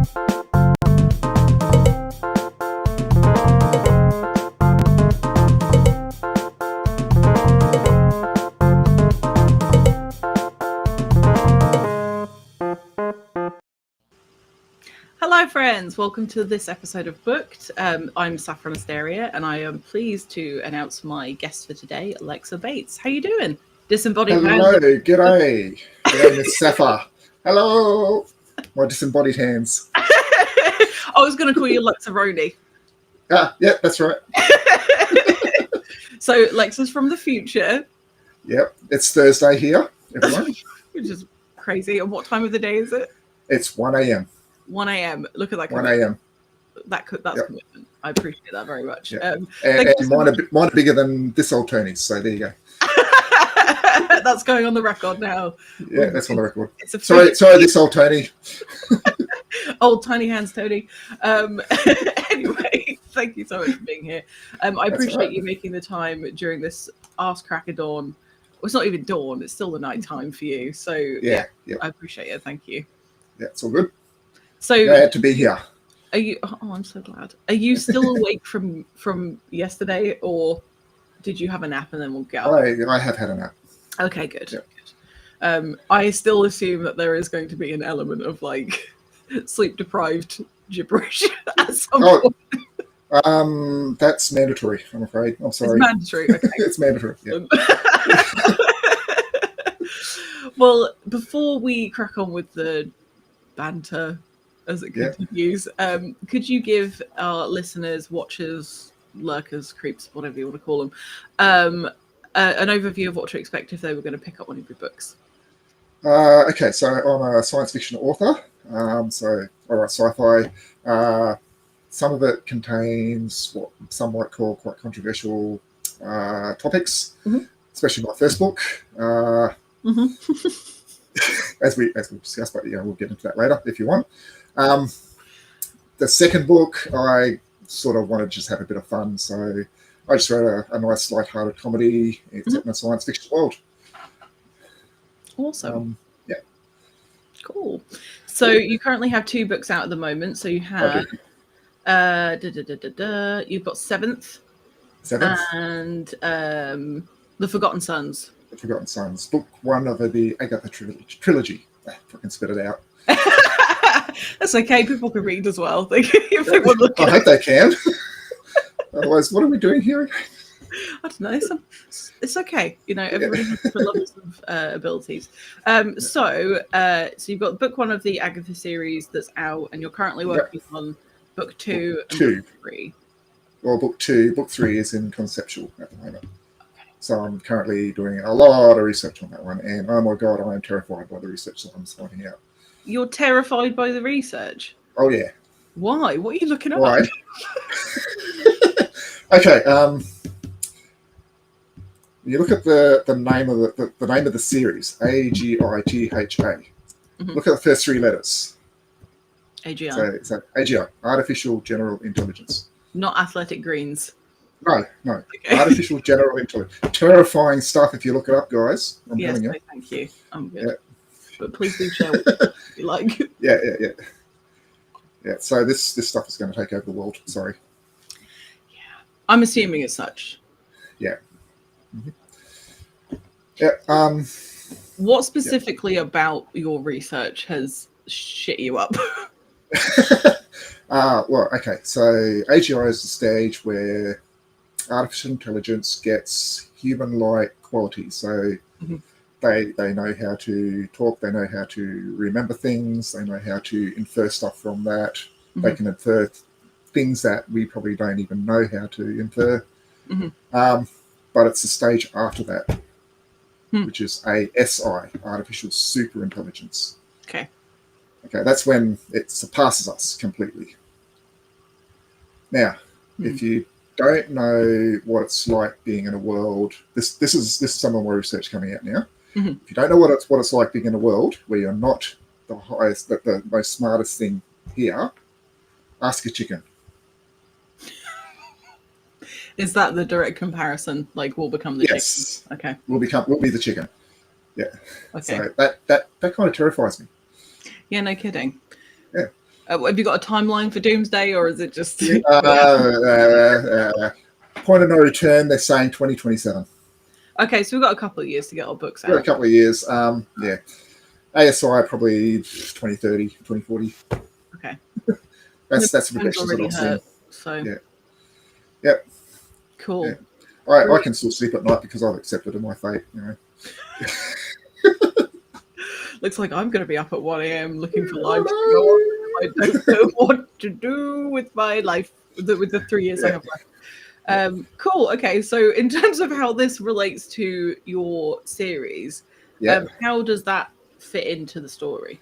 Hello friends, welcome to this episode of Booked. I'm Saffron Asteria and I am pleased to announce my guest for today, Lexor Bates. How you doing? Disembodied Hello, hands. g'day. G'day, Miss Sapphire. Hello. My disembodied hands. I was going to call you Lexoroni. Yeah, that's right. So Lexor's from the future. Yep, it's Thursday here, everyone. Which is crazy. And what time of the day is it? It's 1 a.m. 1 a.m. Look at that. 1 a.m. That's Yep. commitment. I appreciate that very much. Yep. And mine are bigger than this old Tony's, so there you go. That's going on the record now. Yeah, that's on the record. It's Sorry, this old Tony. Old tiny hands, Tony. Anyway, thank you so much for being here. I appreciate you making the time during this arse crack of dawn. Well, it's not even dawn; it's still the night time for you. So yeah. I appreciate it. Thank you. Yeah, it's all good. So glad to be here. Are you? Oh, I'm so glad. Are you still awake from yesterday, or did you have a nap and then we'll get up? I have had a nap. Okay, good. Yep. Good. I still assume that there is going to be an element of like sleep deprived gibberish at some point. That's mandatory, I'm afraid. I'm sorry. It's mandatory. Okay. It's mandatory. Yeah. Well, before we crack on with the banter as it continues, could you give our listeners, watchers, lurkers, creeps, whatever you want to call them, an overview of what to expect if they were going to pick up one of your books? Okay, so I'm a science fiction author. So I write sci-fi. Some of it contains what some might call quite controversial topics, especially my first book. As we discussed, but we'll get into that later if you want. The second book, I sort of wanted to just have a bit of fun, so I just wrote a nice light-hearted comedy. It's in a science fiction world. Awesome. Cool. So you currently have 2 books out at the moment. So you have you've got Seventh, and The Forgotten Sons. The Forgotten Sons, book 1 of the Agatha trilogy. Fucking spit it out. That's okay. People can read as well. If they want to look I hope they can. Otherwise, what are we doing here? I don't know. It's okay. Everybody has different levels of abilities. So you've got book 1 of the Agatha series that's out, and you're currently working on book 2 and book 3. Well, book 3 is in conceptual at the moment. Okay. So I'm currently doing a lot of research on that one, and oh my god, I am terrified by the research that I'm finding out. You're terrified by the research? Oh yeah. Why? What are you looking at? Why? Okay. You look at the name of the name of the series, AGITHA. Look at the first 3 letters. AGI. So AGI, Artificial General Intelligence. Not Athletic Greens. No. Okay. Artificial General Intelligence. Terrifying stuff if you look it up, guys. I'm telling you. Thank you. I'm good. Yeah. But please do share what you like. Yeah. So this stuff is going to take over the world. Sorry. Yeah. I'm assuming as such. Yeah. Yeah. What specifically about your research has shit you up? Well, okay. So AGI is the stage where artificial intelligence gets human-like qualities. So they know how to talk. They know how to remember things. They know how to infer stuff from that. They can infer things that we probably don't even know how to infer. But it's the stage after that, which is ASI, Artificial Superintelligence. Okay, that's when it surpasses us completely. Now, if you don't know what it's like being in a world, this is some of my research coming out now. If you don't know what it's like being in a world where you're not the highest, the most smartest thing here, ask a chicken. Is that the direct comparison? Like, we'll become the chicken? Okay. We'll be the chicken. Yeah. Okay. So that kind of terrifies me. Yeah, no kidding. Yeah. Have you got a timeline for Doomsday, or is it just point of no return? They're saying 2027. Okay, so we've got a couple of years to get our books We've got out. a couple of years. Yeah. ASI probably 2030, 2040. Okay. That's the Phone's predictions that already I've seen. hurt, so Yeah. Yep. cool. Yeah. I can still sleep at night because I've accepted my fate. You know. Looks like I'm going to be up at 1 a.m. looking for lives to go on. I don't know what to do with my life with the 3 years I have left. Cool. Okay, so in terms of how this relates to your series, how does that fit into the story?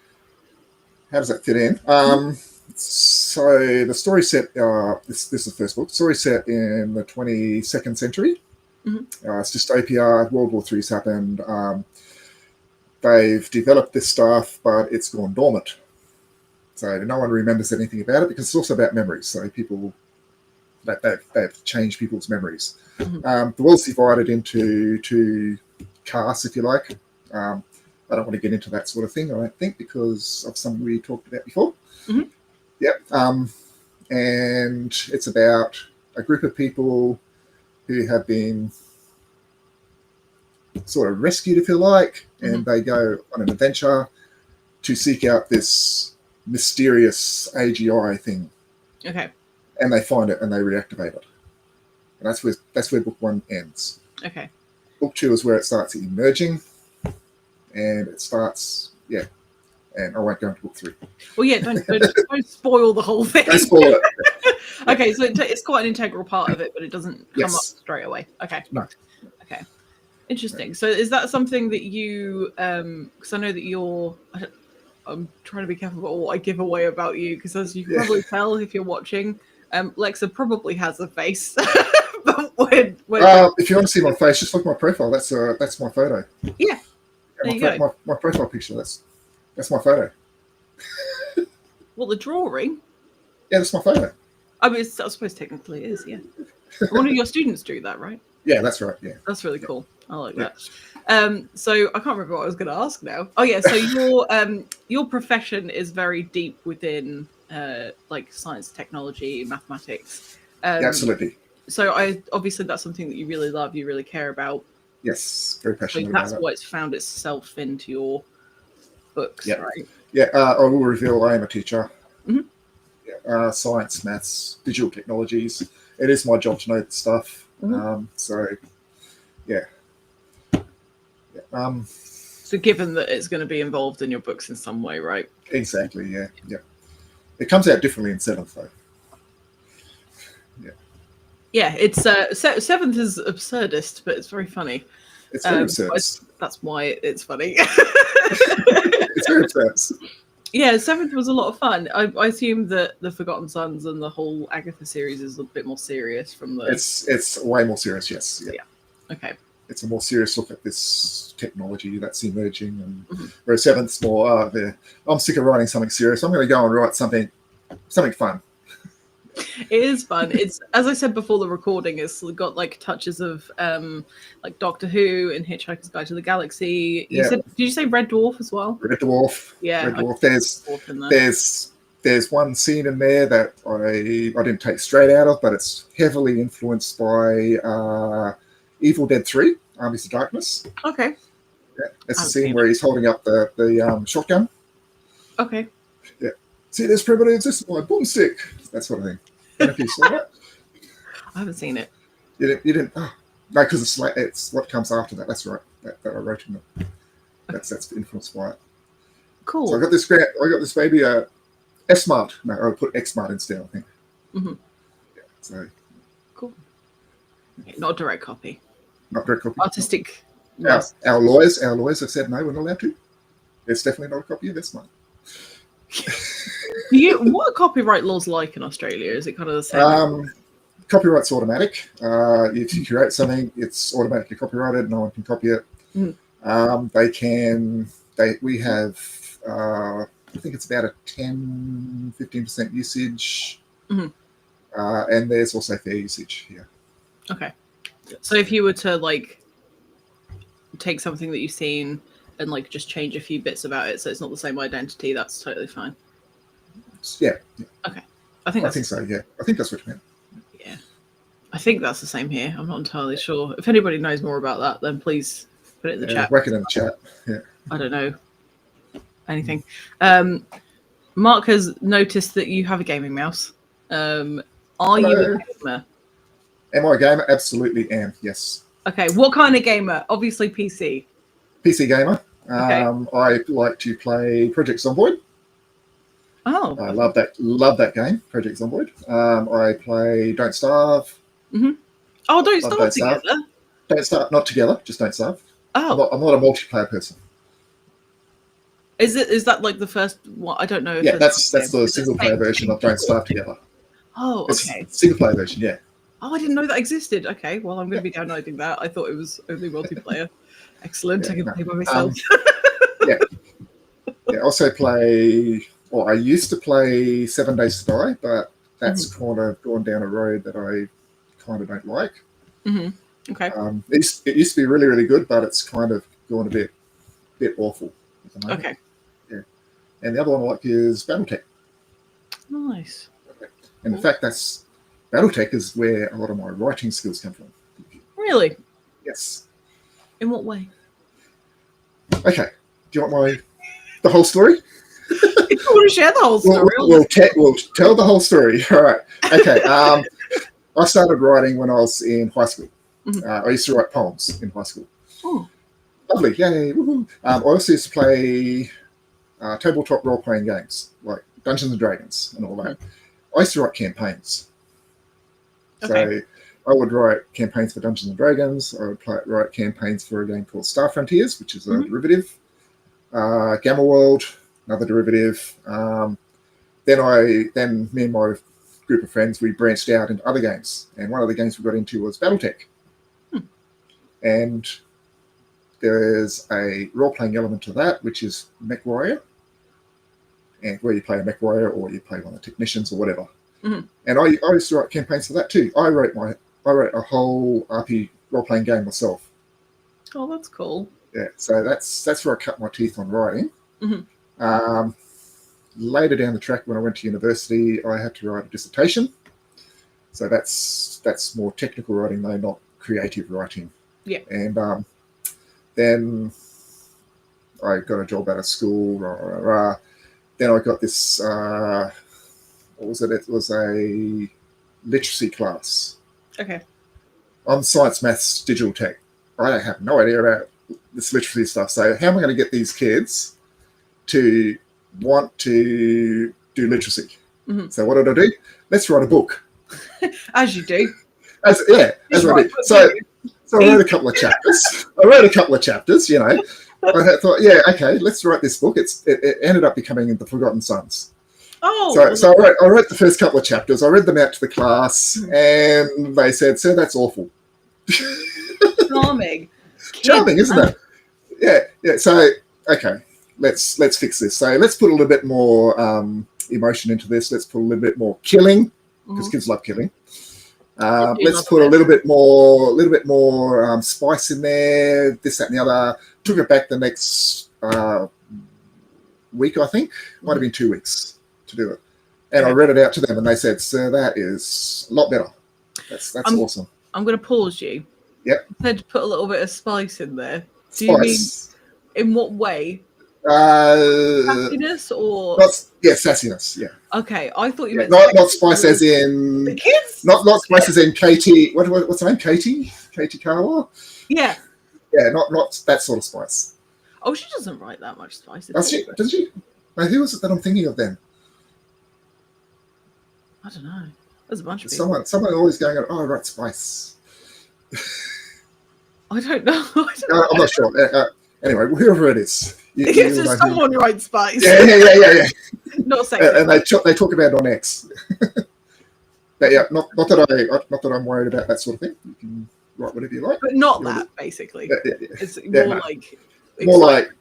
How does that fit in? So the story set. This is the first book. Story set in the 22nd century. It's dystopia. World War III's happened. They've developed this stuff, but it's gone dormant. So no one remembers anything about it because it's also about memories. So people, they've changed people's memories. The world's divided into two castes, if you like. I don't want to get into that sort of thing, I don't think, because of something we talked about before. Yep. And it's about a group of people who have been sort of rescued, if you like, and they go on an adventure to seek out this mysterious AGI thing. Okay. And they find it and they reactivate it. And that's where book 1 ends. Okay. Book 2 is where it starts emerging, and it starts, and I won't go into book 3. Well, yeah, don't spoil the whole thing. Don't spoil it. Okay, so it's quite an integral part of it, but it doesn't come up straight away. Okay. No. Okay. Interesting. So is that something that you, because I know that I'm trying to be careful about what I give away about you, because as you can probably tell if you're watching, Lexor probably has a face. But if you want to see my face, just look at my profile. That's my photo. Yeah. There you go. My profile picture. That's my photo. Well, the drawing. Yeah, that's my photo. I mean, I suppose technically it is. Yeah. One of your students drew that, right? Yeah, that's right. Yeah. That's really cool. I like that. So I can't remember what I was going to ask now. Oh yeah, so your profession is very deep within like science, technology, mathematics. Absolutely. So obviously that's something that you really love, you really care about. Yes, very passionate about it. That's why it's found itself into your books, right? Yeah, I will reveal I am a teacher. Science, maths, digital technologies. It is my job to know the stuff. So given that it's going to be involved in your books in some way, right? Exactly, yeah. It comes out differently in 7th, though. Yeah, it's 7th is absurdist, but it's very funny. It's very absurd. That's why it's funny. It's very absurd. Yeah, 7th was a lot of fun. I assume that the Forgotten Sons and the whole Agatha series is a bit more serious from the... It's way more serious, yes. Yeah. Okay. It's a more serious look at this technology that's emerging. And whereas 7th's more, I'm sick of writing something serious. I'm going to go and write something fun. It is fun. It's, as I said before the recording, it's got like touches of like Doctor Who and Hitchhiker's Guide to the Galaxy. Did you say Red Dwarf as well? Red Dwarf. Yeah. Red Dwarf. There's one scene in there that I didn't take straight out of, but it's heavily influenced by Evil Dead 3, Armies of Darkness. Okay. Yeah. It's the scene where he's holding up the shotgun. Okay. Yeah. See, there's primitives. This is my boomstick. That sort of thing. I don't know if you saw that. I haven't seen it. You didn't? Oh, no, because it's what comes after that. That's right. That I wrote in it. That's influenced by it. Cool. So I got this baby S-Mart. No, I'll put X-Mart instead, I think. Yeah, so. Cool. Okay, not a direct copy. Not direct copy. Artistic. Our lawyers have said no, we're not allowed to. It's definitely not a copy of S-Mart. What are copyright laws like in Australia? Is it kind of the same? Copyright's automatic. If you create something, it's automatically copyrighted. No one can copy it. We have, I think it's about a 10-15% usage. And there's also fair usage here. Okay. So if you were to like take something that you've seen and like just change a few bits about it so it's not the same identity, that's totally fine. Yeah. Okay. I think so. Yeah, I think that's what you meant. Yeah, I think that's the same here. I'm not entirely sure. If anybody knows more about that, then please put it in the chat. Whack it in the chat. Yeah. I don't know anything. Mark has noticed that you have a gaming mouse. Are you a gamer? Am I a gamer? Absolutely am. Yes. Okay. What kind of gamer? Obviously PC. PC gamer. Okay. I like to play Project Zomboid. Oh. I love that game, Project Zomboid. I play Don't Starve. Mm-hmm. Oh, Don't Starve together. Don't Starve, not together. Just Don't Starve. Oh. I'm not a multiplayer person. Is that like the first one? I don't know. Yeah, that's the single player version of Don't Starve together. Oh, okay. Single player version, yeah. Oh, I didn't know that existed. Okay, well, I'm going to be downloading that. I thought it was only multiplayer. Excellent. Yeah, I can play by myself. Yeah. I also play, I used to play 7 Days to Die, but that's kind of gone down a road that I kind of don't like. Mm-hmm. Okay. It used to be really, really good, but it's kind of gone a bit awful at the moment. Okay. Yeah. And the other one I like is Battletech. Nice. And in fact, Battletech is where a lot of my writing skills come from. Really? Yes. In what way? Okay. Do you want the whole story? If you want to share the whole story, we'll tell the whole story. All right. Okay. I started writing when I was in high school. Mm-hmm. I used to write poems in high school. Oh. Lovely. Yay. Woohoo. I also used to play tabletop role-playing games like Dungeons and Dragons and all that. I used to write campaigns. Okay. So I would write campaigns for Dungeons and Dragons. I would write campaigns for a game called Star Frontiers, which is a derivative. Gamma World, another derivative. Then me and my group of friends, we branched out into other games. And one of the games we got into was Battletech. And there's a role-playing element to that, which is Mech Warrior. And where you play a Mech Warrior or you play one of the technicians or whatever. Mm-hmm. And I used to write campaigns for that too. I wrote a whole RP role-playing game myself. Oh, that's cool. Yeah, so that's where I cut my teeth on writing. Mm-hmm. Later down the track, when I went to university, I had to write a dissertation. So that's more technical writing, though, not creative writing. Yeah. And then I got a job out of school. Then I got this. What was it? It was a literacy class. Okay. On science, maths, digital tech. I have no idea about this literacy stuff. So how am I going to get these kids to want to do literacy? Mm-hmm. So what did I do? Let's write a book. As you do. As I did. So I wrote a couple of chapters. You know. I thought, yeah, okay, let's write this book. It ended up becoming The Forgotten Sons. Oh. So I wrote the first couple of chapters. I read them out to the class, and they said, "Sir, that's awful." Charming, isn't it? Yeah. So okay, let's fix this. So let's put a little bit more emotion into this. Let's put a little bit more killing, because kids love killing. Let's put a little bit more spice in there. This, that, and the other. Took it back the next week, I think. Might have been 2 weeks to do it. And I read it out to them, and they said, "Sir, that is a lot better. That's awesome." I'm going to pause you. Yep. You said to put a little bit of spice in there. Do Spice. you mean in what way? Sassiness or sassiness. Yeah. Okay, I thought you meant not spice as in the kids. Not spice as in Katie. What's her name? Katie Carla. Yeah. Yeah, not that sort of spice. Oh, she doesn't write that much spice. Does she? Now, who is it that I'm thinking of then? I don't know. There's a bunch of people. Someone always going, "Oh, I write spice." I don't know. I'm not sure. Anyway, whoever it is. Someone writes spice. Yeah. Not sexy. And they talk about it on X. But yeah, not that I'm worried about that sort of thing. You can write whatever you like. But not that, basically. Yeah. It's more like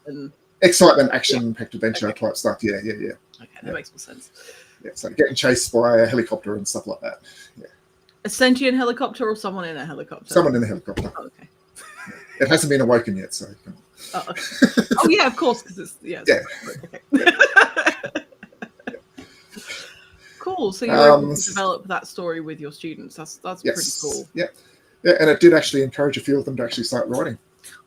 excitement, action-packed adventure type stuff. Yeah. Okay, that makes more sense. Yeah, so getting chased by a helicopter and stuff like that. Yeah. A sentient helicopter or someone in a helicopter? Someone in a helicopter. Oh, okay. It hasn't been awoken yet, so. Oh, yeah, of course, because it's. Okay. cool. So you're able to S- develop that story with your students. That's pretty yes, cool. yeah, and it did actually encourage a few of them to actually start writing.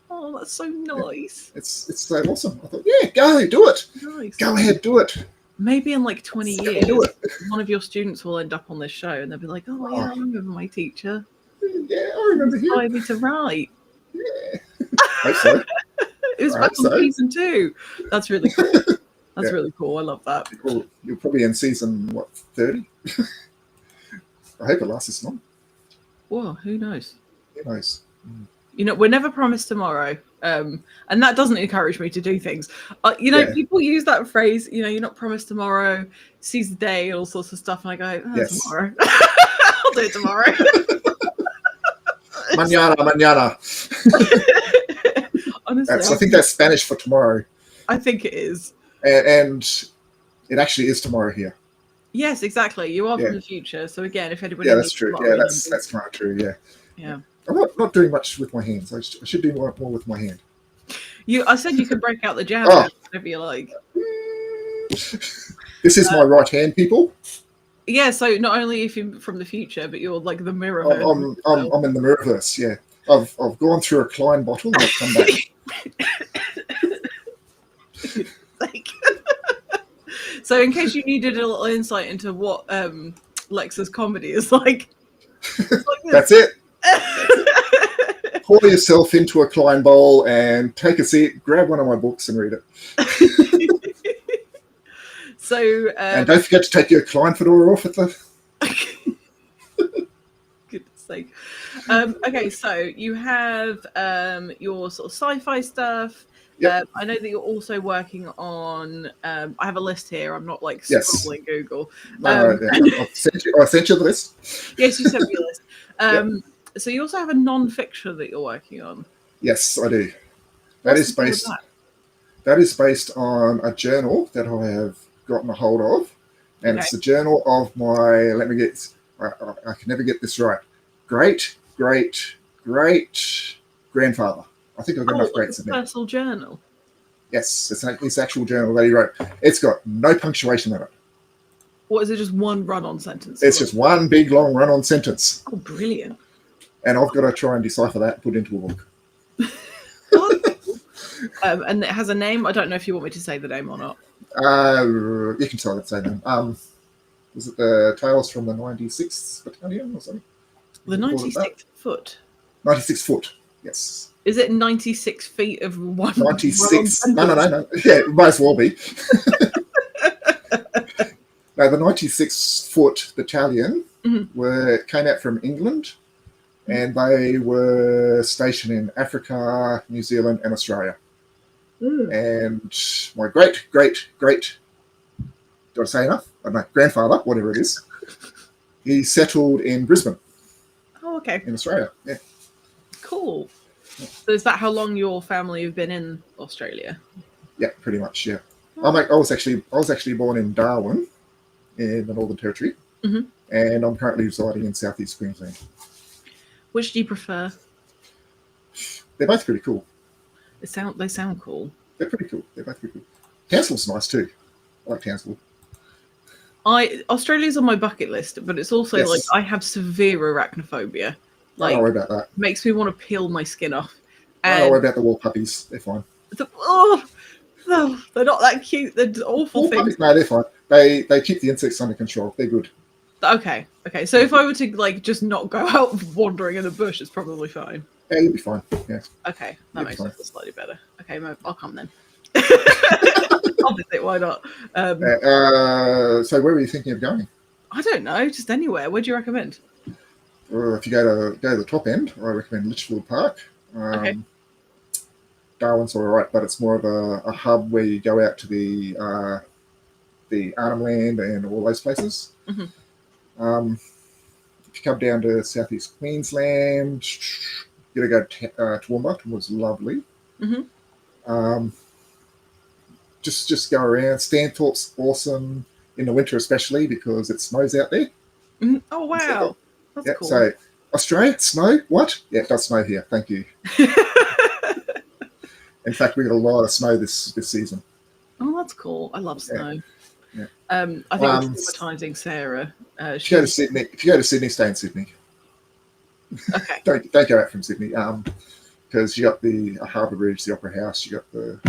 Oh, that's so Yeah. nice. It's so awesome. I thought, yeah, go do it. Nice. Go ahead, do it. Maybe in like 20 Do years, it. one of your students will end up on this show and they'll be like, oh, yeah, I remember my teacher. Yeah, I remember him. Inspired me to write. Yeah. Hope so. It was I back hope on so. season 2. That's really cool. That's Yeah. really cool. I love that. You're probably in season, what, 30? I hope it lasts this long. Whoa, who knows? Who knows? You know, we're never promised tomorrow. And that doesn't encourage me to do things. People use that phrase, you're not promised tomorrow, seize the day, all sorts of stuff. And I go, tomorrow. I'll do it tomorrow. Mañana. Honestly, I think that's Spanish for tomorrow. I think it is. And it actually is tomorrow here. Yes, exactly. You are from the future. So again, if anybody that's true. Yeah, that's kind of true. Yeah. Yeah. I'm not doing much with my hands. I should do more with my hand. I said you could break out the jam whatever you like. This is my right hand, people. Yeah, so not only if you're from the future, but you're like the mirror. I'm in the mirrorverse. Yeah, I've gone through a Klein bottle and I've come back. So, in case you needed a little insight into what Lexor's comedy is like, That's it. Pour yourself into a Klein bowl and take a seat, grab one of my books and read it. So, and don't forget to take your Klein fedora off at the... Goodness sake. Okay, so you have your sort of sci-fi stuff. Yep. I know that you're also working on. I have a list here. I'm not like scrolling Google. I sent you the list. Yes, you sent me a list. So you also have a non-fiction that you're working on. Yes, I do. That is based on a journal that I have gotten a hold of, and it's the journal of my. Let me get. I can never get this right. Great grandfather. I think I've got enough greats in there. Personal journal. Yes, it's his actual journal that he wrote. It's got no punctuation in it. What is it? Just one run-on sentence? It's just one big long run-on sentence. Oh, brilliant! And I've got to try and decipher that and put it into a book. And it has a name. I don't know if you want me to say the name or not. You can tell it say name. Was it the Tales from the 96th Battalion or something? The 96th foot. 96 foot. Yes. Is it 96 feet of one? 96. No. Yeah, it might as well be. No, the 96 foot battalion came out from England, and they were stationed in Africa, New Zealand, and Australia. And my great, do I say enough? I don't know, grandfather, whatever it is, he settled in Brisbane. Oh, okay. In Australia, yeah. Cool. So is that how long your family have been in Australia? Yeah, pretty much, yeah. I was actually born in Darwin, in the Northern Territory, and I'm currently residing in Southeast Queensland. Which do you prefer? They're both pretty cool. They sound cool. They're pretty cool. They're both pretty cool. Townsville's nice too. I like Townsville. Australia's on my bucket list, but it's also like I have severe arachnophobia. Like, don't worry about that. Makes me want to peel my skin off. Don't worry about the wall puppies. They're fine. No, they're not that cute. They're awful things. Puppies, no, they're fine. They keep the insects under control. They're good. Okay. So if I were to like just not go out wandering in the bush, it's probably fine. Yeah, you'll be fine. Yeah. Okay, that makes it slightly better. Okay, I'll come then. Obviously, why not? So where were you thinking of going? I don't know, just anywhere. Where do you recommend? If you go to the top end, I recommend Litchfield Park. Darwin's all right, but it's more of a hub where you go out to the Arnhem Land and all those places. If you come down to Southeast Queensland, you gotta go to Toowoomba. Toowoomba's lovely. Just go around. Stanthorpe's awesome in the winter, especially because it snows out there. Oh wow, that's cool. So Australia, snow? What? Yeah, it does snow here. Thank you. In fact, we got a lot of snow this season. Oh, that's cool. I love snow. Yeah. I think we're traumatizing Sarah. If you go to Sydney, stay in Sydney. Okay. don't go out from Sydney. Because you got the Harbour Bridge, the Opera House, you got the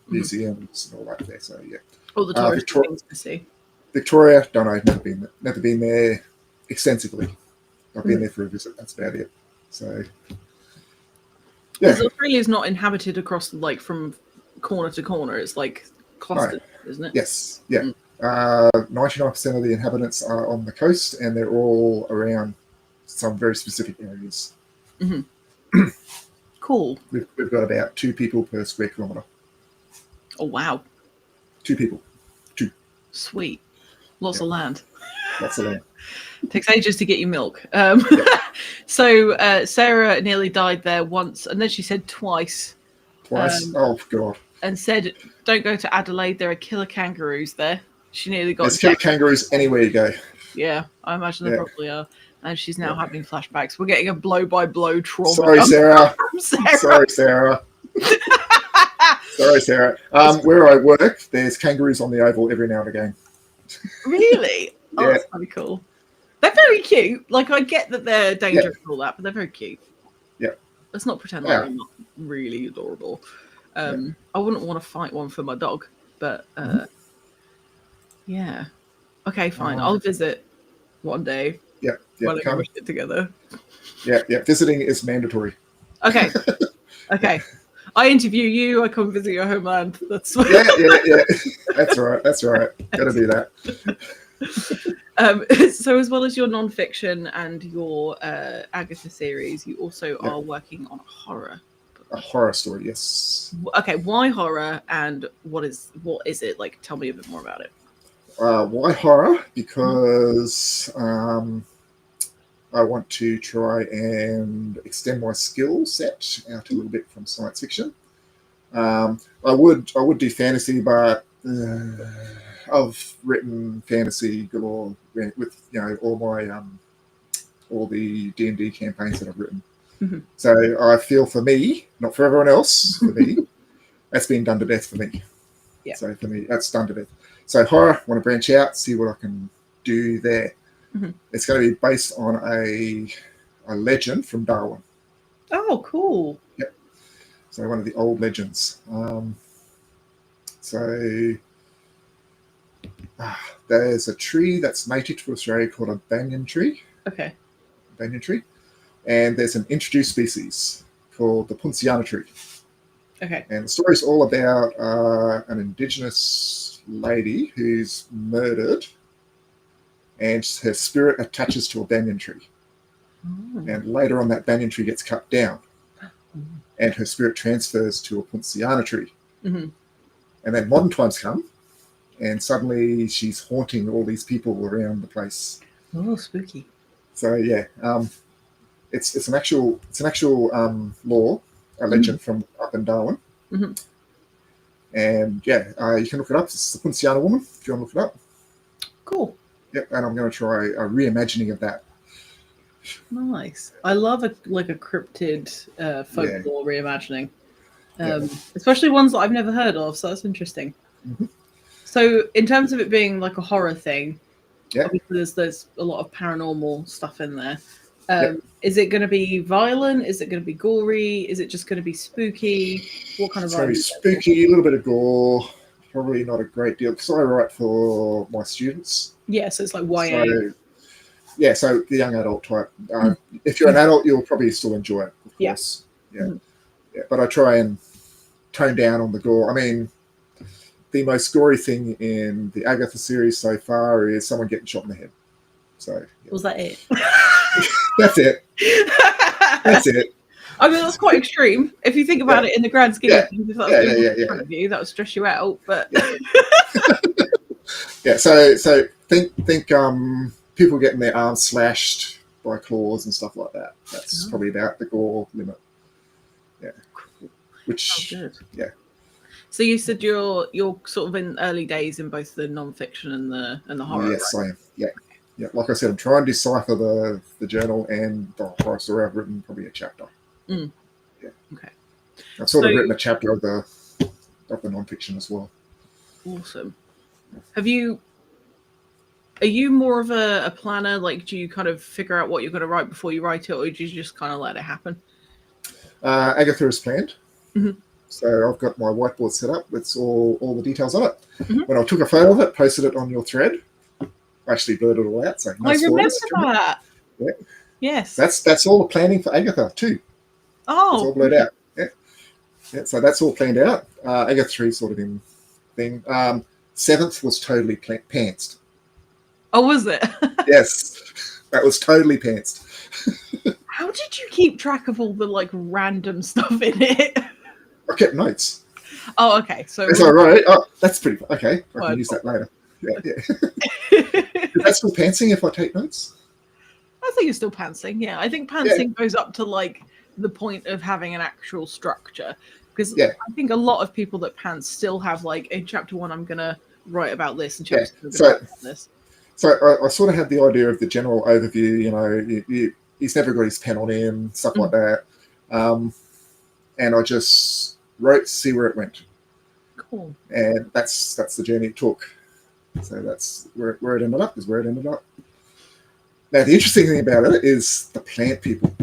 museums and all that there. So yeah. All the tourist things to see. Victoria, don't know. Never been there extensively. I've been there for a visit. That's about it. So yeah. Because Australia is not inhabited across like from corner to corner. It's like clustered, isn't it? Yes. Yeah. 99% of the inhabitants are on the coast, and they're all around some very specific areas. Cool. We've got about 2 people per square kilometre. Oh wow. 2 people. 2. Sweet. Lots of land. Lots of land. Takes ages to get you milk. So Sarah nearly died there once, and then she said twice. Twice? Oh God. And said, "Don't go to Adelaide. There are killer kangaroos there." She nearly got. There's killer kangaroos anywhere you go. Yeah, I imagine there probably are. And she's now having flashbacks. We're getting a blow-by-blow trauma. Sorry, Sarah. Sarah. Sorry, Sarah. Sorry, Sarah. Where I work, there's kangaroos on the oval every now and again. Really? Oh, Yeah. that's pretty cool. They're very cute. Like, I get that they're dangerous and all that, but they're very cute. Yeah. Let's not pretend like they're not really adorable. I wouldn't want to fight one for my dog, but yeah. Okay, fine. I'll visit one day. Yeah. When I get it together. Yeah. Visiting is mandatory. Okay. Okay. I interview you. I come visit your homeland. That's yeah. That's right. Gotta do that. So as well as your non-fiction and your Agatha series, you also are working on a horror. A horror story, yes. Okay, why horror, and what is it? Like, tell me a bit more about it. Why horror? Because I want to try and extend my skill set out a little bit from science fiction. I would do fantasy, but I've written fantasy galore with all the D&D campaigns that I've written. So I feel for me, not for everyone else, for me, that's been done to death for me. Yeah. So for me, that's done to death. So horror, I want to branch out, see what I can do there. It's going to be based on a legend from Darwin. Oh, cool. Yep. So one of the old legends. There's a tree that's native to Australia called a banyan tree. Okay. Banyan tree. And there's an introduced species called the Poinciana tree. Okay. And the story's all about an Indigenous lady who's murdered, and her spirit attaches to a banyan tree. And later on, that banyan tree gets cut down, and her spirit transfers to a Poinciana tree. And then modern times come, and suddenly she's haunting all these people around the place. Oh, spooky! So yeah, it's an actual lore, a legend from up in Darwin. And yeah, you can look it up. It's the Poinciana woman, if you want to look it up. Cool. Yep, and I'm going to try a reimagining of that. Nice. I love a cryptid folklore reimagining, especially ones that I've never heard of. So that's interesting. So in terms of it being like a horror thing, obviously there's a lot of paranormal stuff in there. Is it going to be violent? Is it going to be gory? Is it just going to be spooky? What kind of vibe? It's going to be spooky, a little bit of gore, probably not a great deal, because I write for my students. Yeah, so it's like YA. So the young adult type. If you're an adult, you'll probably still enjoy it, of course. Yeah. But I try and tone down on the gore. I mean, the most gory thing in the Agatha series so far is someone getting shot in the head. So was that it? That's it. That's it. I mean, that's quite extreme. If you think about it in the grand scheme of things, if that was in front of you, that would stress you out. But so think people getting their arms slashed by claws and stuff like that. That's probably about the gore limit. Yeah. Which So you said you're sort of in early days in both the non-fiction and the horror. Yes, right? I am. Yeah. Like I said, I'm trying to decipher the journal and the horror story. I've written probably a chapter. Yeah. Okay. I've sort of written a chapter of the non-fiction as well. Awesome. Have you Are you more of a planner? Like, do you kind of figure out what you're going to write before you write it, or do you just kind of let it happen? Agatha is planned. Mm-hmm. So I've got my whiteboard set up with all the details on it. Mm-hmm. When I took a photo of it, posted it on your thread, I actually blurred it all out. So no I remember spoilers. that. Yeah. Yes. That's all the planning for Agatha too. Oh. It's all blurred out. Yeah. So that's all planned out. Agatha 3 sort of in thing. 7th was totally pantsed. Oh, was it? Yes. That was totally pantsed. How did you keep track of all the like random stuff in it? I kept notes. Oh, okay. So it's all right. Oh, that's pretty okay. I can use cool. that later. Yeah. Is that still pantsing if I take notes? I think it's still pantsing. Yeah, I think pantsing goes up to like the point of having an actual structure, because I think a lot of people that pants still have like in chapter 1 I'm gonna write about this and chapter 2 I'm gonna write about this. So I sort of had the idea of the general overview. You know, he's never got his pen on him, stuff like that, and I just wrote to see where it went. Cool. And that's the journey it took. So that's where it ended up. Is where it ended up. Now the interesting thing about it is the plant people.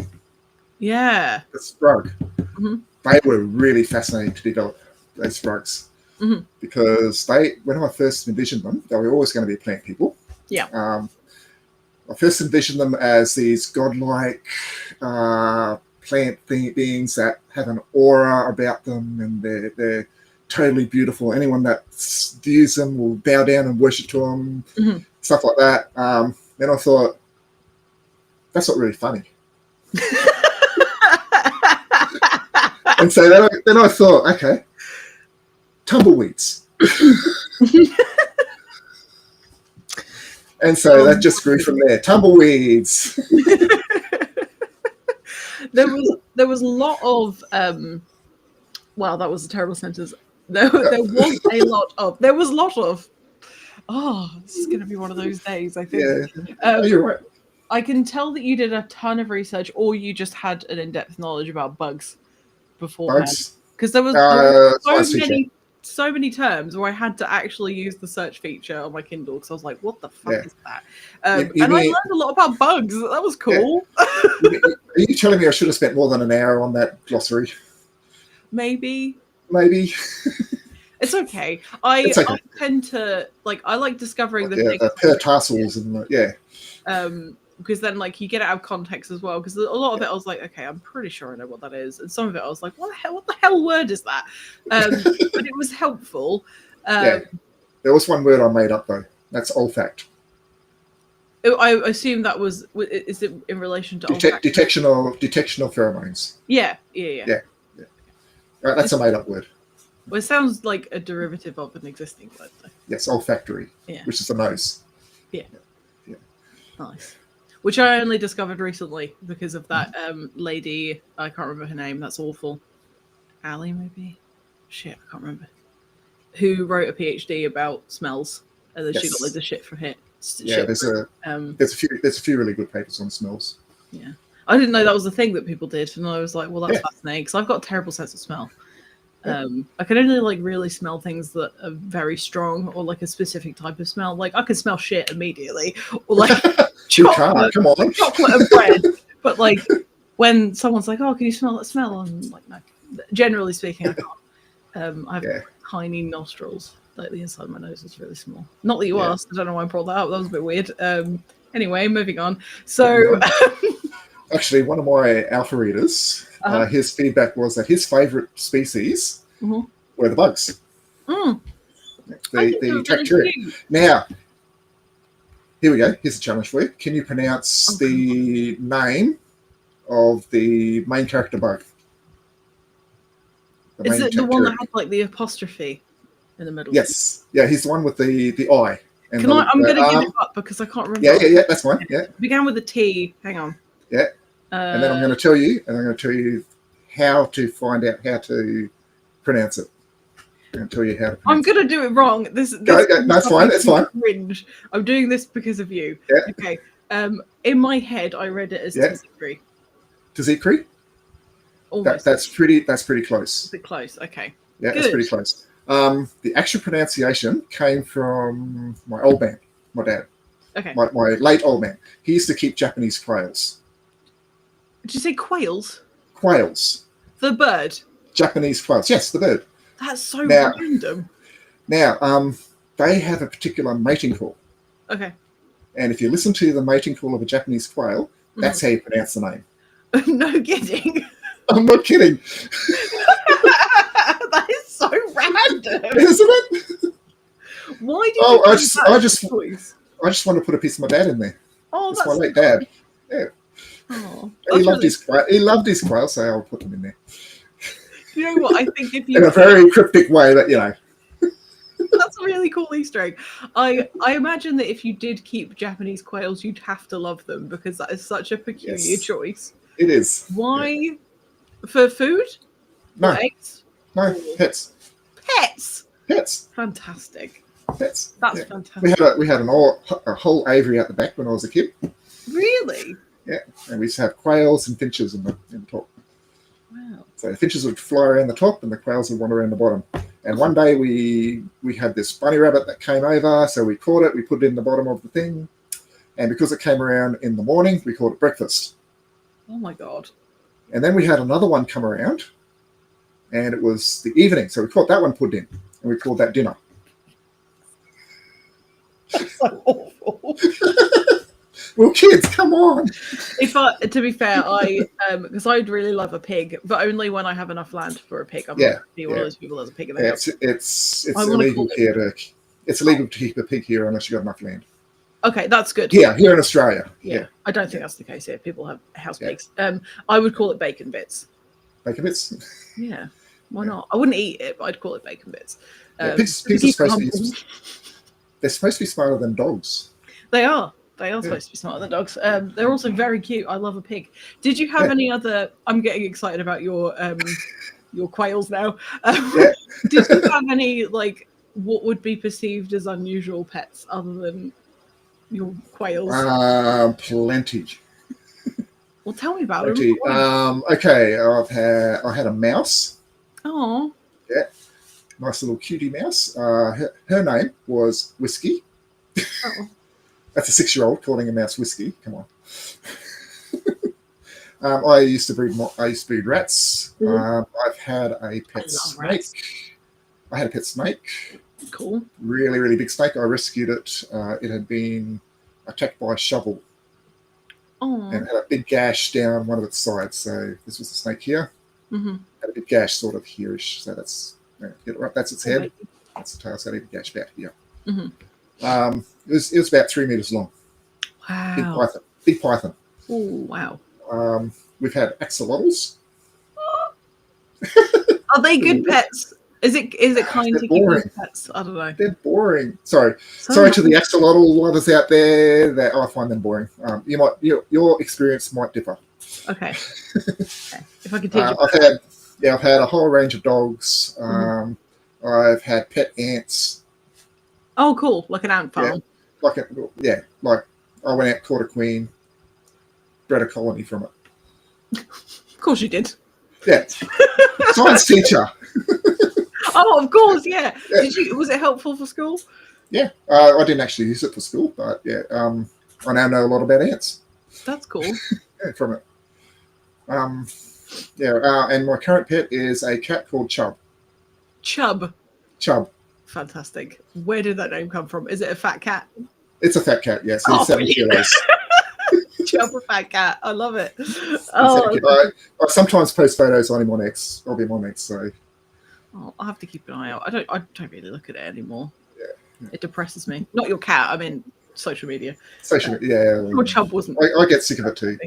Yeah. The Sprug. Mm-hmm. They were really fascinating to develop, those Sprugs. Mm-hmm. Because when I first envisioned them, they were always going to be plant people. Yeah. I first envisioned them as these godlike plant beings that have an aura about them, and they're totally beautiful. Anyone that views them will bow down and worship to them, stuff like that. Then I thought, that's not really funny. And so then I thought, okay, tumbleweeds. And so that just grew from there. Tumbleweeds. There was a lot of wow, that was a terrible sentence. There was a lot of oh, this is gonna be one of those days, I think. Yeah. You're right. I can tell that you did a ton of research, or you just had an in-depth knowledge about bugs beforehand. Because there was so many terms where I had to actually use the search feature on my Kindle, because I was like, what the fuck is that? And I learned a lot about bugs. That was cool. Yeah. Are you telling me I should have spent more than an hour on that glossary? Maybe. It's okay. I tend to I like discovering the things. The pertarsals and because then you get it out of context as well. Because a lot of it I was like, okay, I'm pretty sure I know what that is, and some of it I was like, what the hell word is that? But it was helpful. There was one word I made up though. That's olfact. I assume that is it in relation to detection of pheromones. Yeah. That's a made up word. Well, it sounds like a derivative of an existing word though. Yes, olfactory, which is the nose. Yeah. Nice. Which I only discovered recently because of that lady. I can't remember her name. That's awful. Allie, maybe? Shit, I can't remember. Who wrote a PhD about smells, and then she got loads of shit from it. There's a few really good papers on smells. Yeah, I didn't know that was a thing that people did, and I was like, well, that's fascinating because I've got a terrible sense of smell. I can only really smell things that are very strong, or a specific type of smell. I can smell shit immediately, or chocolate, come on, chocolate and bread. But when someone's like, "Oh, can you smell that smell?" I'm like, no. Generally speaking, I can't. I have tiny nostrils. The inside of my nose is really small. Not that you asked. I don't know why I brought that up. That was a bit weird. Anyway, moving on. So, actually, one of my alpha readers. His feedback was that his favorite species were the bugs. The bacteria. Now, here we go. Here's a challenge for you. Can you pronounce the name of the main character bug? Is it the one that had the apostrophe in the middle? Yes. Yeah, he's the one with the I. I'm going to give it up because I can't remember. Yeah, that's fine. Yeah. It began with a T. Hang on. Yeah. And then I'm going to tell you, how to find out how to pronounce it. I'm going to tell you how to pronounce I'm going to do it wrong. This that's fine. That's fine. Cringe. I'm doing this because of you. Yeah. Okay. In my head, I read it as Tizikri. Tizikri? Almost. That's pretty close. Is it close? Okay. Yeah, Good. That's pretty close. The actual pronunciation came from my old man, my dad. Okay. My late old man. He used to keep Japanese quails. Did you say quails? Quails. The bird. Japanese quails. Yes, the bird. That's so Now- random. Now, they have a particular mating call. Okay. And if you listen to the mating call of a Japanese quail, that's how you pronounce the name. No kidding. I'm not kidding. That is so random. Isn't it? Why did Oh, you I just choice? want to put a piece of my dad in there. Oh, It's my that's late dad. Yeah. Oh, He loved his quail, so I'll put them in there. You know what? I think if you In a very cryptic way, but you know. that's a really cool Easter egg. I imagine that if you did keep Japanese quails, you'd have to love them because that is such a peculiar choice. It is. Why? Yeah. For food? No. Or eggs? No, pets. Pets. Pets. Fantastic. Pets. That's Yeah. fantastic. We had a whole aviary out the back when I was a kid. Really? Yeah, and we used to have quails and finches in the top. Wow. So the finches would fly around the top, and the quails would wander around the bottom. And one day we had this bunny rabbit that came over, so we caught it. We put it in the bottom of the thing, and because it came around in the morning, we called it breakfast. Oh my god. And then we had another one come around, and it was the evening, so we caught that one put in, and we called that dinner. That's so awful. Well, kids, come on. To be fair, because I'd really love a pig, but only when I have enough land for a pig. I'm not be one of those people that's a pig in the house. It's illegal here to. It's illegal to keep a pig here unless you've got enough land. Okay, that's good. Yeah, here in Australia. Yeah. I don't think that's the case here. People have house pigs. I would call it bacon bits. Bacon bits? Yeah. Why not? I wouldn't eat it, but I'd call it bacon bits. Pigs are supposed to be. They're supposed to be smarter than dogs. They are. They are supposed to be smarter than dogs. They're also very cute. I love a pig. Did you have any other? I'm getting excited about your quails now. Did you have any what would be perceived as unusual pets other than your quails? Plenty. Well, tell me about Plenty. them. Okay, I had a mouse. Oh. Yeah. Nice little cutie mouse. Her name was Whiskey. Oh. That's a 6-year-old calling a mouse Whiskey. Come on. I used to breed rats. I've had a pet snake. Rats. I had a pet snake. Cool. Really, really big snake. I rescued it. It had been attacked by a shovel. Oh. And had a big gash down one of its sides. So this was the snake here. Mm-hmm. Had a big gash sort of here-ish. So that's that's its head. That's the tail. So I had a gash back here. Mm-hmm. It was about 3 meters long. Wow. Big python. Oh, wow. We've had axolotls. Are they good pets? Is it kind to keep good pets? I don't know. They're boring. Sorry to the axolotl lovers out there. That I find them boring. Your experience might differ. Okay. If I could teach I've had a whole range of dogs. I've had pet ants. Oh, cool! Like an ant farm. Like I went out, caught a queen, bred a colony from it. Of course you did. Yeah, science teacher. Oh, of course, yeah. Was it helpful for school? Yeah, I didn't actually use it for school, but I now know a lot about ants. That's cool. From it. And my current pet is a cat called Chub. Chub. Fantastic. Where did that name come from? Is it a fat cat? It's a fat cat, yes. He's 7 kilos. Chub, a fat cat. I love it. I sometimes post photos on him on X. I'll be on X, so. Oh, I'll have to keep an eye out. I don't really look at it anymore. Yeah. It depresses me. Not your cat. I mean, social media. Your Chub wasn't. I get sick of it too.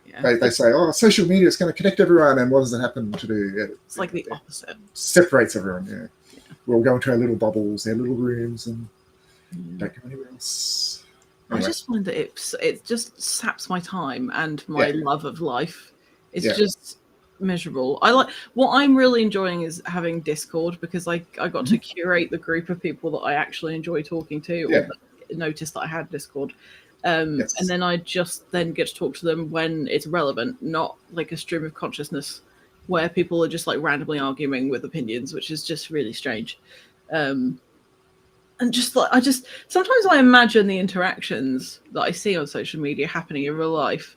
Yeah. They say, social media is going to connect everyone, and what does it happen to do? It's like the opposite. Separates everyone, yeah. We'll go into our little bubbles, our little rooms, and don't go anywhere else. Anyway. I just find that it just saps my time and my love of life. It's just miserable. What I'm really enjoying is having Discord because I got to curate the group of people that I actually enjoy talking to, or that noticed that I had Discord. And then I just get to talk to them when it's relevant, not like a stream of consciousness where people are just like randomly arguing with opinions, which is just really strange. and just like sometimes I imagine the interactions that I see on social media happening in real life,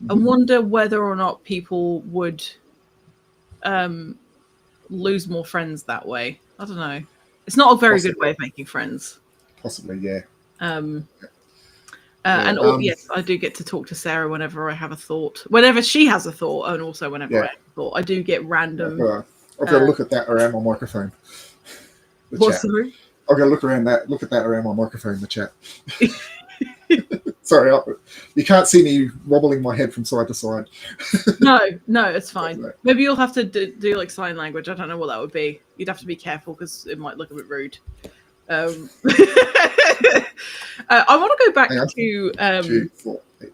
and wonder whether or not people would lose more friends that way. I don't know. It's not a very good way of making friends. Possibly, yeah. And yes, I do get to talk to Sarah whenever I have a thought, whenever she has a thought, and also whenever I have a thought. I do get random. I've got to look at that around my microphone. What's the? I've got to look at that around my microphone. The chat. Sorry, you can't see me wobbling my head from side to side. No, it's fine. Maybe you'll have to do like sign language. I don't know what that would be. You'd have to be careful because it might look a bit rude. I want to go back to 2, 4, 8.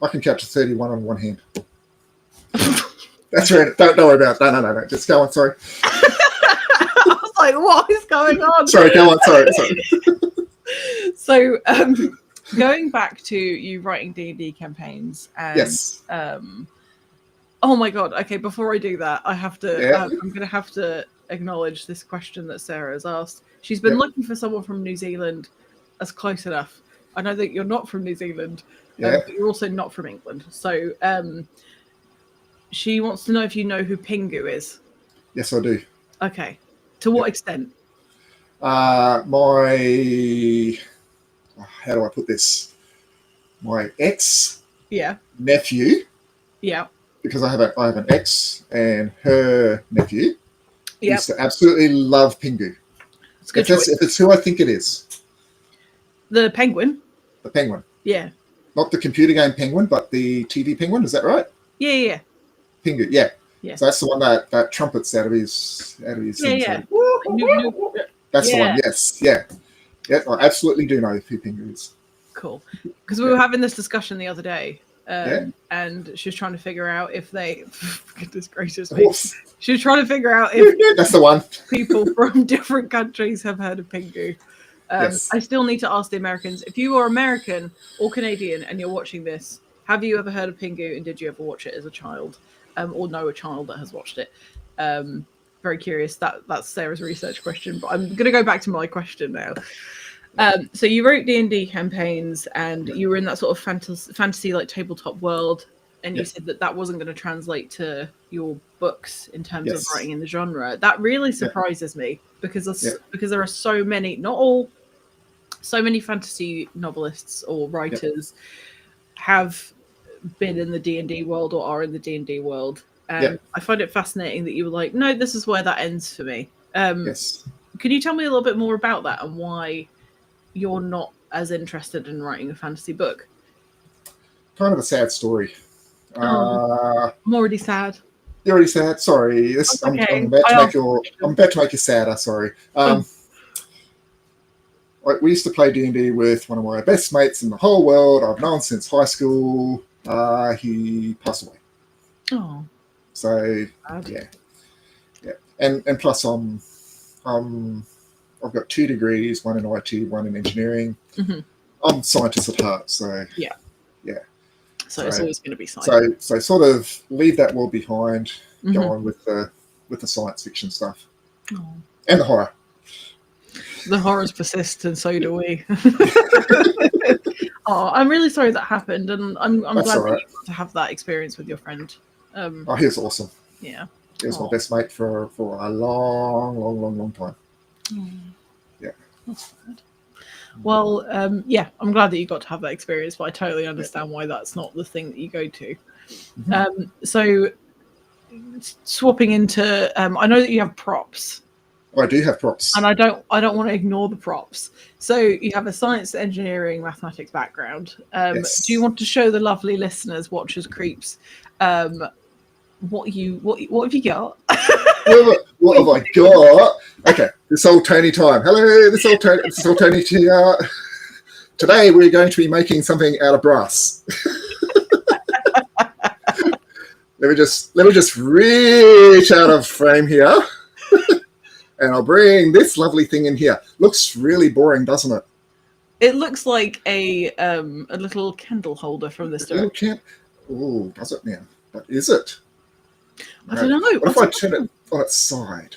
I can capture 31 on one hand. That's right. Don't worry about it. No. Just go on. Sorry. I was like, what is going on? Sorry, go on. Sorry. So, going back to you writing D&D campaigns, and yes. Oh my god. Okay, before I do that, I have to. I'm going to have to acknowledge this question that Sarah has asked. She's been looking for someone from New Zealand as close enough. I know that you're not from New Zealand, but you're also not from England. So she wants to know if you know who Pingu is. Yes, I do. Okay. To what extent? How do I put this? My ex nephew. Yeah. Because I have an ex and her nephew. Used to absolutely love Pingu. If it's who I think it is. The penguin. The penguin. Yeah. Not the computer game penguin, but the TV penguin. Is that right? Yeah. Pingu. Yeah. So that's the one that trumpets out of his. Yeah. That's the one. Yes. Yeah. I absolutely do know who Pingu is. Cool. Because we were having this discussion the other day. And she was trying to figure out if they goodness gracious me. She was trying to figure out if that's the one. People from different countries have heard of Pingu. I still need to ask the Americans, if you are American or Canadian and you're watching this, have you ever heard of Pingu, and did you ever watch it as a child, or know a child that has watched it? Very curious. That's Sarah's research question, but I'm going to go back to my question now. So you wrote D&D campaigns, and you were in that sort of fantasy like tabletop world, and you said that wasn't going to translate to your books in terms of writing in the genre. That really surprises me because there are so many, not all, so many fantasy novelists or writers have been in the D&D world or are in the D&D world. I find it fascinating that you were like, no, this is where that ends for me. Can you tell me a little bit more about that and why you're not as interested in writing a fantasy book? Kind of a sad story. I'm already sad. You're already sad? Sorry. I'm about to make you sadder. Sorry. We used to play D&D with one of my best mates in the whole world. I've known since high school. He passed away. Oh. So and plus I've got 2 degrees, one in IT, one in engineering. I'm a scientist at heart, so So it's always going to be science. So sort of leave that world behind, go on with the science fiction stuff and the horror. The horrors persist, and so do we. I'm really sorry that happened, and I'm glad that you got to have that experience with your friend. He was awesome. Yeah, he was my best mate for a long time. Yeah, that's sad. Well, I'm glad that you got to have that experience, but I totally understand why that's not the thing that you go to. So, swapping into, I know that you have props. I do have props, and I don't want to ignore the props. So you have a science, engineering, mathematics background. Do you want to show the lovely listeners, watchers, creeps, what have you got? What have I got? Okay, this old Tony time. Hello, this old Tony here. Today we're going to be making something out of brass. Let me just reach out of frame here, and I'll bring this lovely thing in here. Looks really boring, doesn't it? It looks like a little candle holder from this direction. Oh, does it now? But is it? I don't know. What if I turn it on its side?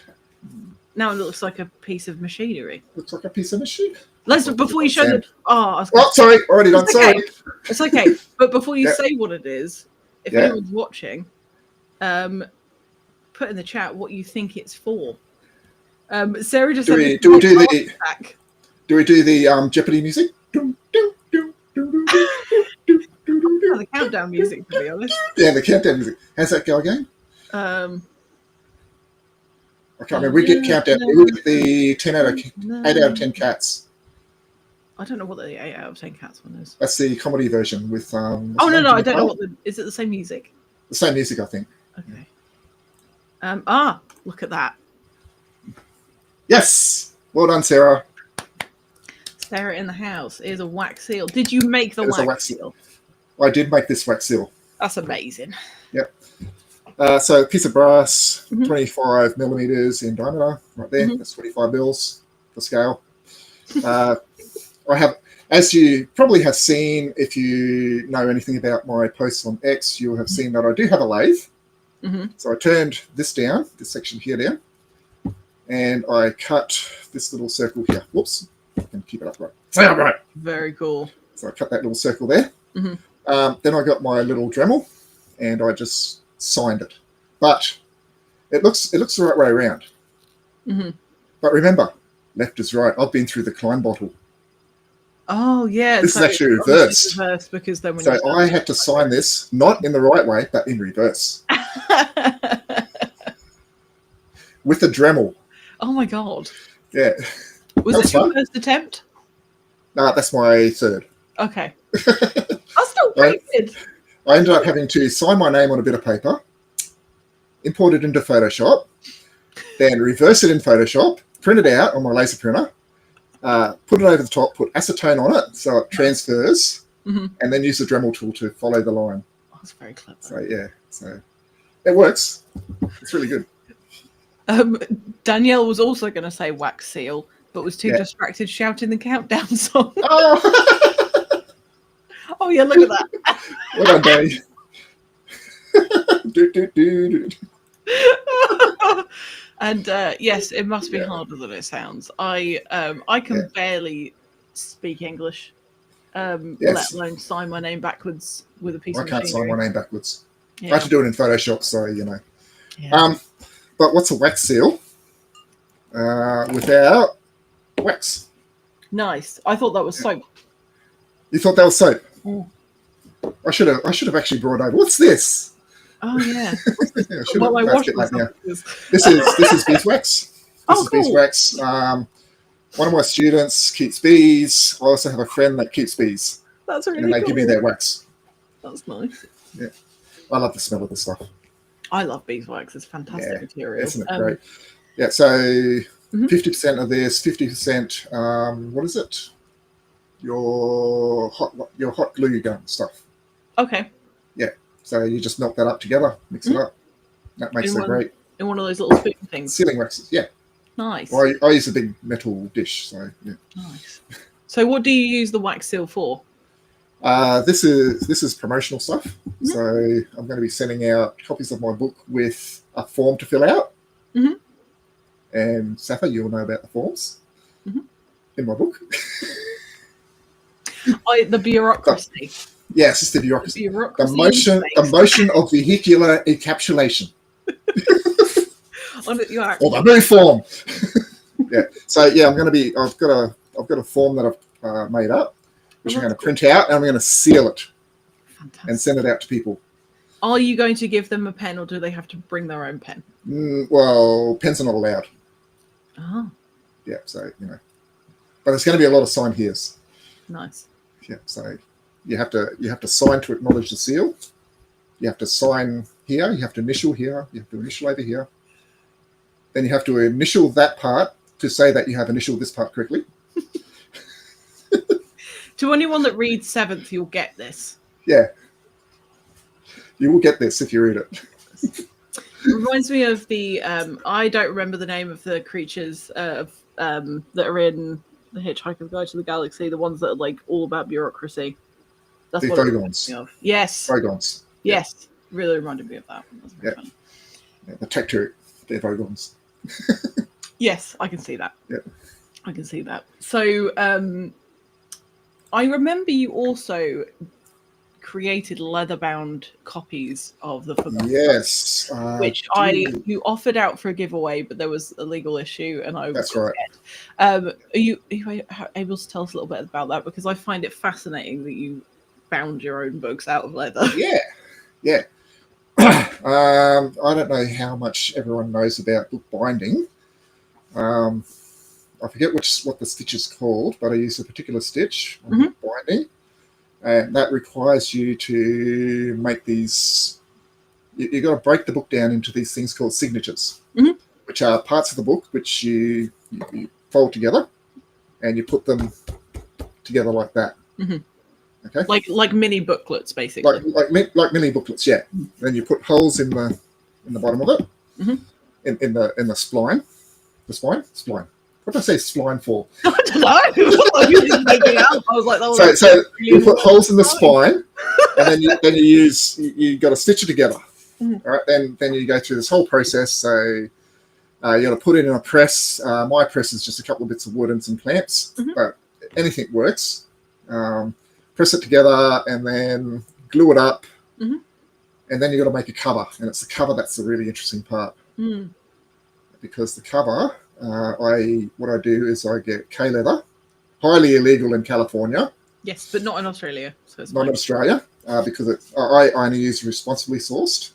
Now it looks like a piece of machinery. Looks like a piece of machine. Let's before you show the. Oh, sorry, already done. Okay. Sorry. It's okay. But before you Yeah. say what it is, if Yeah. anyone's watching, put in the chat what you think it's for. Sarah just Do we do the back. Do we do the Jeopardy music? Oh, the countdown music, to be honest. Yeah, the countdown music. How's that go again? I can't remember. We get countdown. We get the 8 out of 10 cats. I don't know what the 8 out of 10 cats one is. That's the comedy version with. Oh no, I don't know what is it the same music? The same music, I think. Okay. Look at that. Yes. Well done, Sarah. Sarah in the house. Here's a wax seal. Did you make the wax seal? I did make this wax seal. That's amazing. Yep. So a piece of brass, 25 millimeters in diameter, right there. That's 25 mils, the scale. I have, as you probably have seen, if you know anything about my posts on X, you'll have seen that I do have a lathe. So I turned this down, this section here down, and I cut this little circle here. Whoops, I can keep it upright. Stay upright. Very cool. So I cut that little circle there. Then I got my little Dremel, and I just signed it. But it looks the right way around. But remember, left is right. I've been through the Klein bottle. Oh yeah, this is actually reversed. Because then when so I had to sign this not in the right way, but in reverse with the Dremel. Oh my god! Yeah, was this your first attempt? No, that's my third. Okay, that's still pretty good. I ended up having to sign my name on a bit of paper, import it into Photoshop, then reverse it in Photoshop, print it out on my laser printer, put it over the top, put acetone on it so it transfers, and then use the Dremel tool to follow the line. Oh, that's very clever. So yeah, so it works. It's really good. Danielle was also going to say wax seal, but was too distracted shouting the countdown song. Oh, oh yeah, look at that. Well done, Danny. And yes, it must be harder than it sounds. I can barely speak English, let alone sign my name backwards with a piece of machinery. I can't sign my name backwards. I have to do it in Photoshop, so you know. Yeah. But what's a wax seal without wax? Nice. I thought that was soap. You thought that was soap? Mm. I should have actually brought over. What's this? Oh yeah. Well, this is beeswax. This is beeswax. One of my students keeps bees. I also have a friend that keeps bees. That's really cool. And they give me their wax. That's nice. Yeah, I love the smell of this stuff. I love beeswax. It's fantastic material. Isn't it great? Yeah. So 50% of this, 50%. What is it? Your hot glue gun stuff. Okay. Yeah. So you just melt that up together, mix it up. That makes it great. In one of those little spoon things. Sealing waxes. Yeah. Nice. Well, I use a big metal dish. So yeah. Nice. So what do you use the wax seal for? This is promotional stuff. So I'm going to be sending out copies of my book with a form to fill out. And Safa, you'll know about the forms in my book. The bureaucracy. Yes, it's the bureaucracy. The motion of vehicular encapsulation. Or the new form. Yeah. So yeah, I've got a form that I've made up, which I'm going to print out, and I'm going to seal it. Fantastic. And send it out to people. Are you going to give them a pen, or do they have to bring their own pen? Well, pens are not allowed. Oh. Yeah. So but it's going to be a lot of signed here's. Nice. Yeah. So you have to sign to acknowledge the seal. You have to sign here. You have to initial here. You have to initial over here. Then you have to initial that part to say that you have initialed this part correctly. To anyone that reads 7th, you'll get this. Yeah. You will get this if you read it. It reminds me of the, I don't remember the name of the creatures that are in The Hitchhiker's Guide to the Galaxy, the ones that are like all about bureaucracy. That's the Vogons. Yes. Vogons. Yes. Yeah. Really reminded me of that. That was fun. Yeah, the Tecturic. They're Vogons. Yes, I can see that. Yeah. I can see that. So I remember you also created leather-bound copies of the Forgotten Yes. which you offered out for a giveaway, but there was a legal issue, and I That's got right. scared. Are you able to tell us a little bit about that? Because I find it fascinating that you bound your own books out of leather. Yeah. Yeah. I don't know how much everyone knows about book binding. I forget what the stitch is called, but I use a particular stitch on book binding, and that requires you to make these. You've got to break the book down into these things called signatures, which are parts of the book which you fold together, and you put them together like that. Okay, like mini booklets, basically. Like mini booklets, yeah. Then you put holes in the bottom of it, in the spline. The spline. What did I say spline for? I don't know. I was like, that so you put holes in the spine, and then you got to stitch it together. All right, then you go through this whole process. So you got to put it in a press. My press is just a couple of bits of wood and some clamps, but anything works. Press it together and then glue it up, and then you got to make a cover, and it's the cover that's the really interesting part, because the cover. What I do is I get K leather, highly illegal in California. Yes, but not in Australia. So it's not in Australia, because I only use responsibly sourced.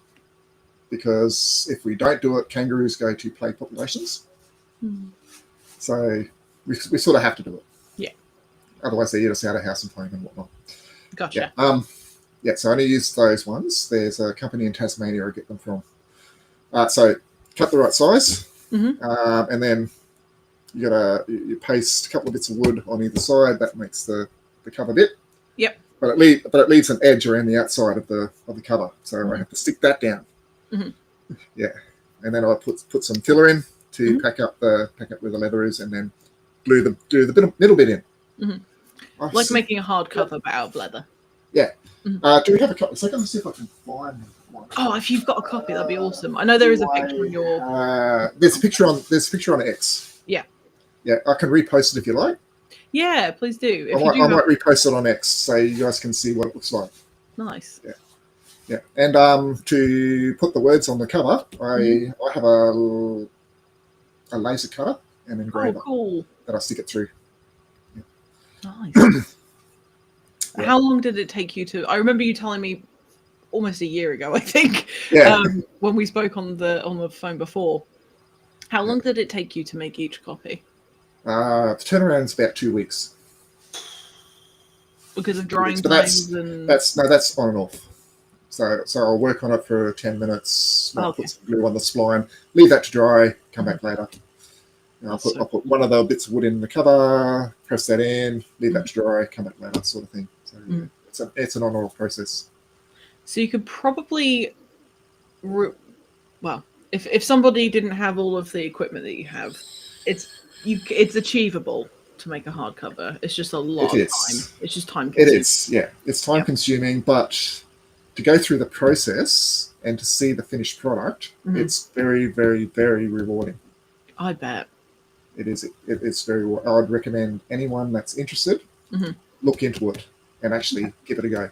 Because if we don't do it, kangaroos go to plague populations. So we sort of have to do it. Yeah. Otherwise, they eat us out of house and home and whatnot. Gotcha. Yeah. So I only use those ones. There's a company in Tasmania I get them from. So cut the right size. And then you paste a couple of bits of wood on either side. That makes the cover bit. Yep. But it leaves an edge around the outside of the cover, so I have to stick that down. Yeah, and then I put some filler in to pack up where the leather is, and then do the middle bit in. Like making a hardcover but out of leather. Yeah. Do we have a copy? So let's see if I can find one. Oh, if you've got a copy, that'd be awesome. I know there is a picture on your. There's a picture on X. Yeah. Yeah, I can repost it if you like. Yeah, please do. I might repost it on X so you guys can see what it looks like. Nice. Yeah. Yeah. And to put the words on the cover, I have a laser cutter and engraver that I stick it through. Yeah. Nice. Yeah. How long did it take you to? I remember you telling me almost a year ago, I think, when we spoke on the phone before. How long did it take you to make each copy? The turnaround is about 2 weeks. Because of drying times and that's on and off. So I'll work on it for 10 minutes. Put some glue on the spline, leave that to dry, come back later. I'll put one of the bits of wood in the cover, press that in, leave that to dry, come back later, sort of thing. So it's an on and off process. So you could probably, if somebody didn't have all of the equipment that you have, it's achievable to make a hardcover. It's just a lot of time. It's just time consuming. It is, yeah. It's time consuming, but to go through the process and to see the finished product, it's very, very, very rewarding. I bet. It is. It's very. I would recommend anyone that's interested look into it and actually give it a go.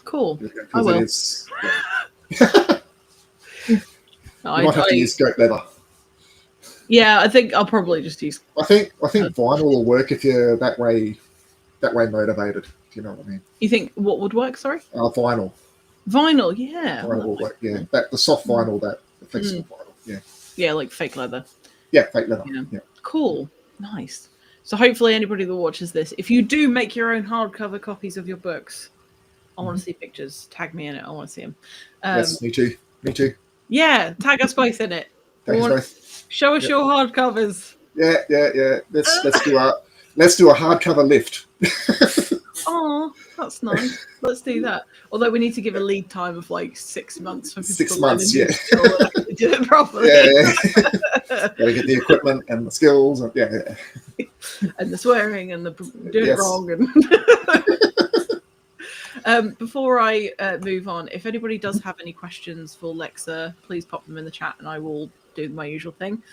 Cool. I will. It is. Yeah. You might have to use goat leather. Yeah, I think I'll probably just use. I think vinyl will work if you're that way motivated. If you know what I mean. You think what would work? Sorry. Vinyl. Vinyl, yeah. Vinyl will work. Yeah, the soft vinyl, the flexible vinyl. Yeah. Yeah, like fake leather. Yeah, fake leather. Yeah. Cool. Nice. So hopefully anybody that watches this, if you do make your own hardcover copies of your books, I want to see pictures. Tag me in it. I want to see them. Yes, me too. Me too. Yeah, tag us both in it. Show us your hardcovers. Yeah. Let's do a hardcover lift. Oh, that's nice. Let's do that. Although we need to give a lead time of like 6 months for people 6 months, yeah. To do it properly. Yeah. Gotta get the equipment and the skills, and and the swearing and the doing it wrong. And before I move on, if anybody does have any questions for Lexor, please pop them in the chat, and I will do my usual thing.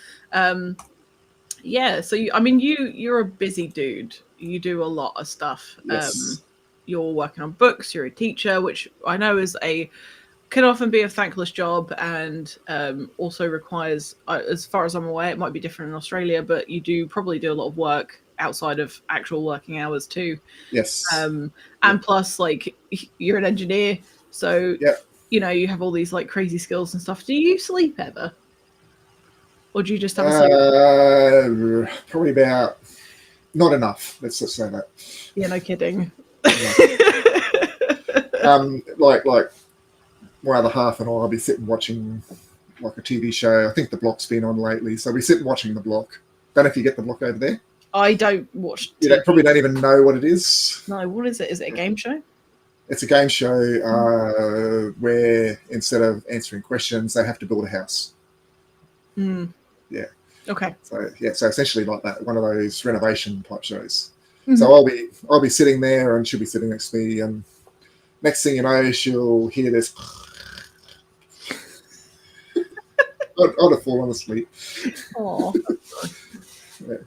Yeah, so you're a busy dude. You do a lot of stuff. Yes. You're working on books. You're a teacher, which I know can often be a thankless job, and also requires, as far as I'm aware, it might be different in Australia, but you do probably do a lot of work outside of actual working hours too. Yes. And Yep. plus, like, you're an engineer, so Yep. you have all these like crazy skills and stuff. Do you sleep ever, or do you just have a Probably about not enough. Let's just say that. Yeah, no kidding. Like my other half and I'll be sitting watching like a TV show. I think The Block's been on lately, so we sit watching The Block. Don't know if you get The Block over there. I don't watch TV. You probably don't even know what it is. No, what is it? Is it a game show? It's a game show where instead of answering questions, they have to build a house. Yeah. Okay. So essentially like that, one of those renovation type shows. So I'll be sitting there and she'll be sitting next to me, and next thing you know, she'll hear this. I'd have fallen asleep. Oh. Yeah.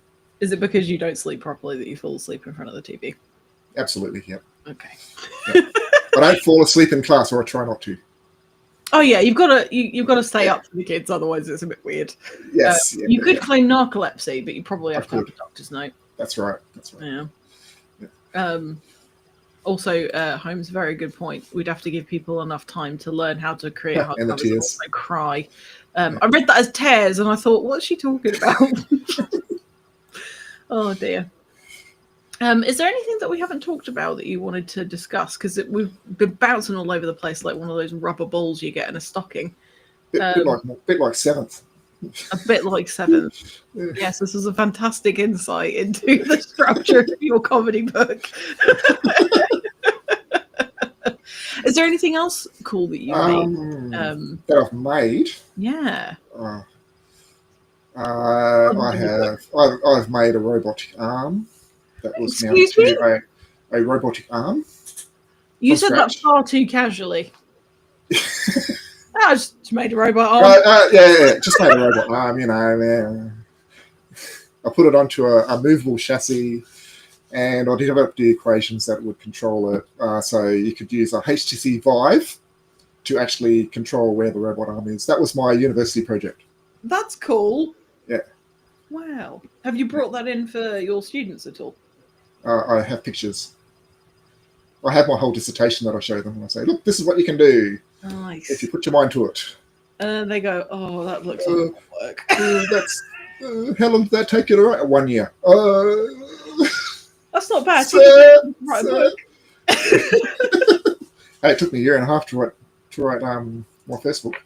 Is it because you don't sleep properly that you fall asleep in front of the TV? Absolutely, yeah. Okay. Yeah. I don't fall asleep in class, or I try not to. Oh yeah, you've got to stay up for the kids, otherwise it's a bit weird. Yes. You could claim narcolepsy, but you probably have to have a doctor's note. That's right. Yeah. Also, Holmes, very good point. We'd have to give people enough time to learn how to create hard covers and also cry. I read that as tears, and I thought, what's she talking about? Oh dear. Is there anything that we haven't talked about that you wanted to discuss? Because we've been bouncing all over the place like one of those rubber balls you get in a stocking. Bit like Seventh. A bit like Seventh. Yeah. Yes, this is a fantastic insight into the structure of your comedy book. Is there anything else cool that you've made? That I've made? Yeah. I've made a robotic arm that was mounted to a robotic arm. You said that far too casually. I just made a robot arm. Yeah, just made a robot arm, Yeah. I put it onto a movable chassis, and I developed the equations that would control it. So you could use a HTC Vive to actually control where the robot arm is. That was my university project. That's cool. Yeah. Wow. Have you brought that in for your students at all? I have pictures. I have my whole dissertation that I show them, and I say, look, this is what you can do. Nice. If you put your mind to it. They go, oh, that looks like work. How long did that take you to write? 1 year. That's not bad. Write a book. Hey, it took me 1.5 years to write my first book.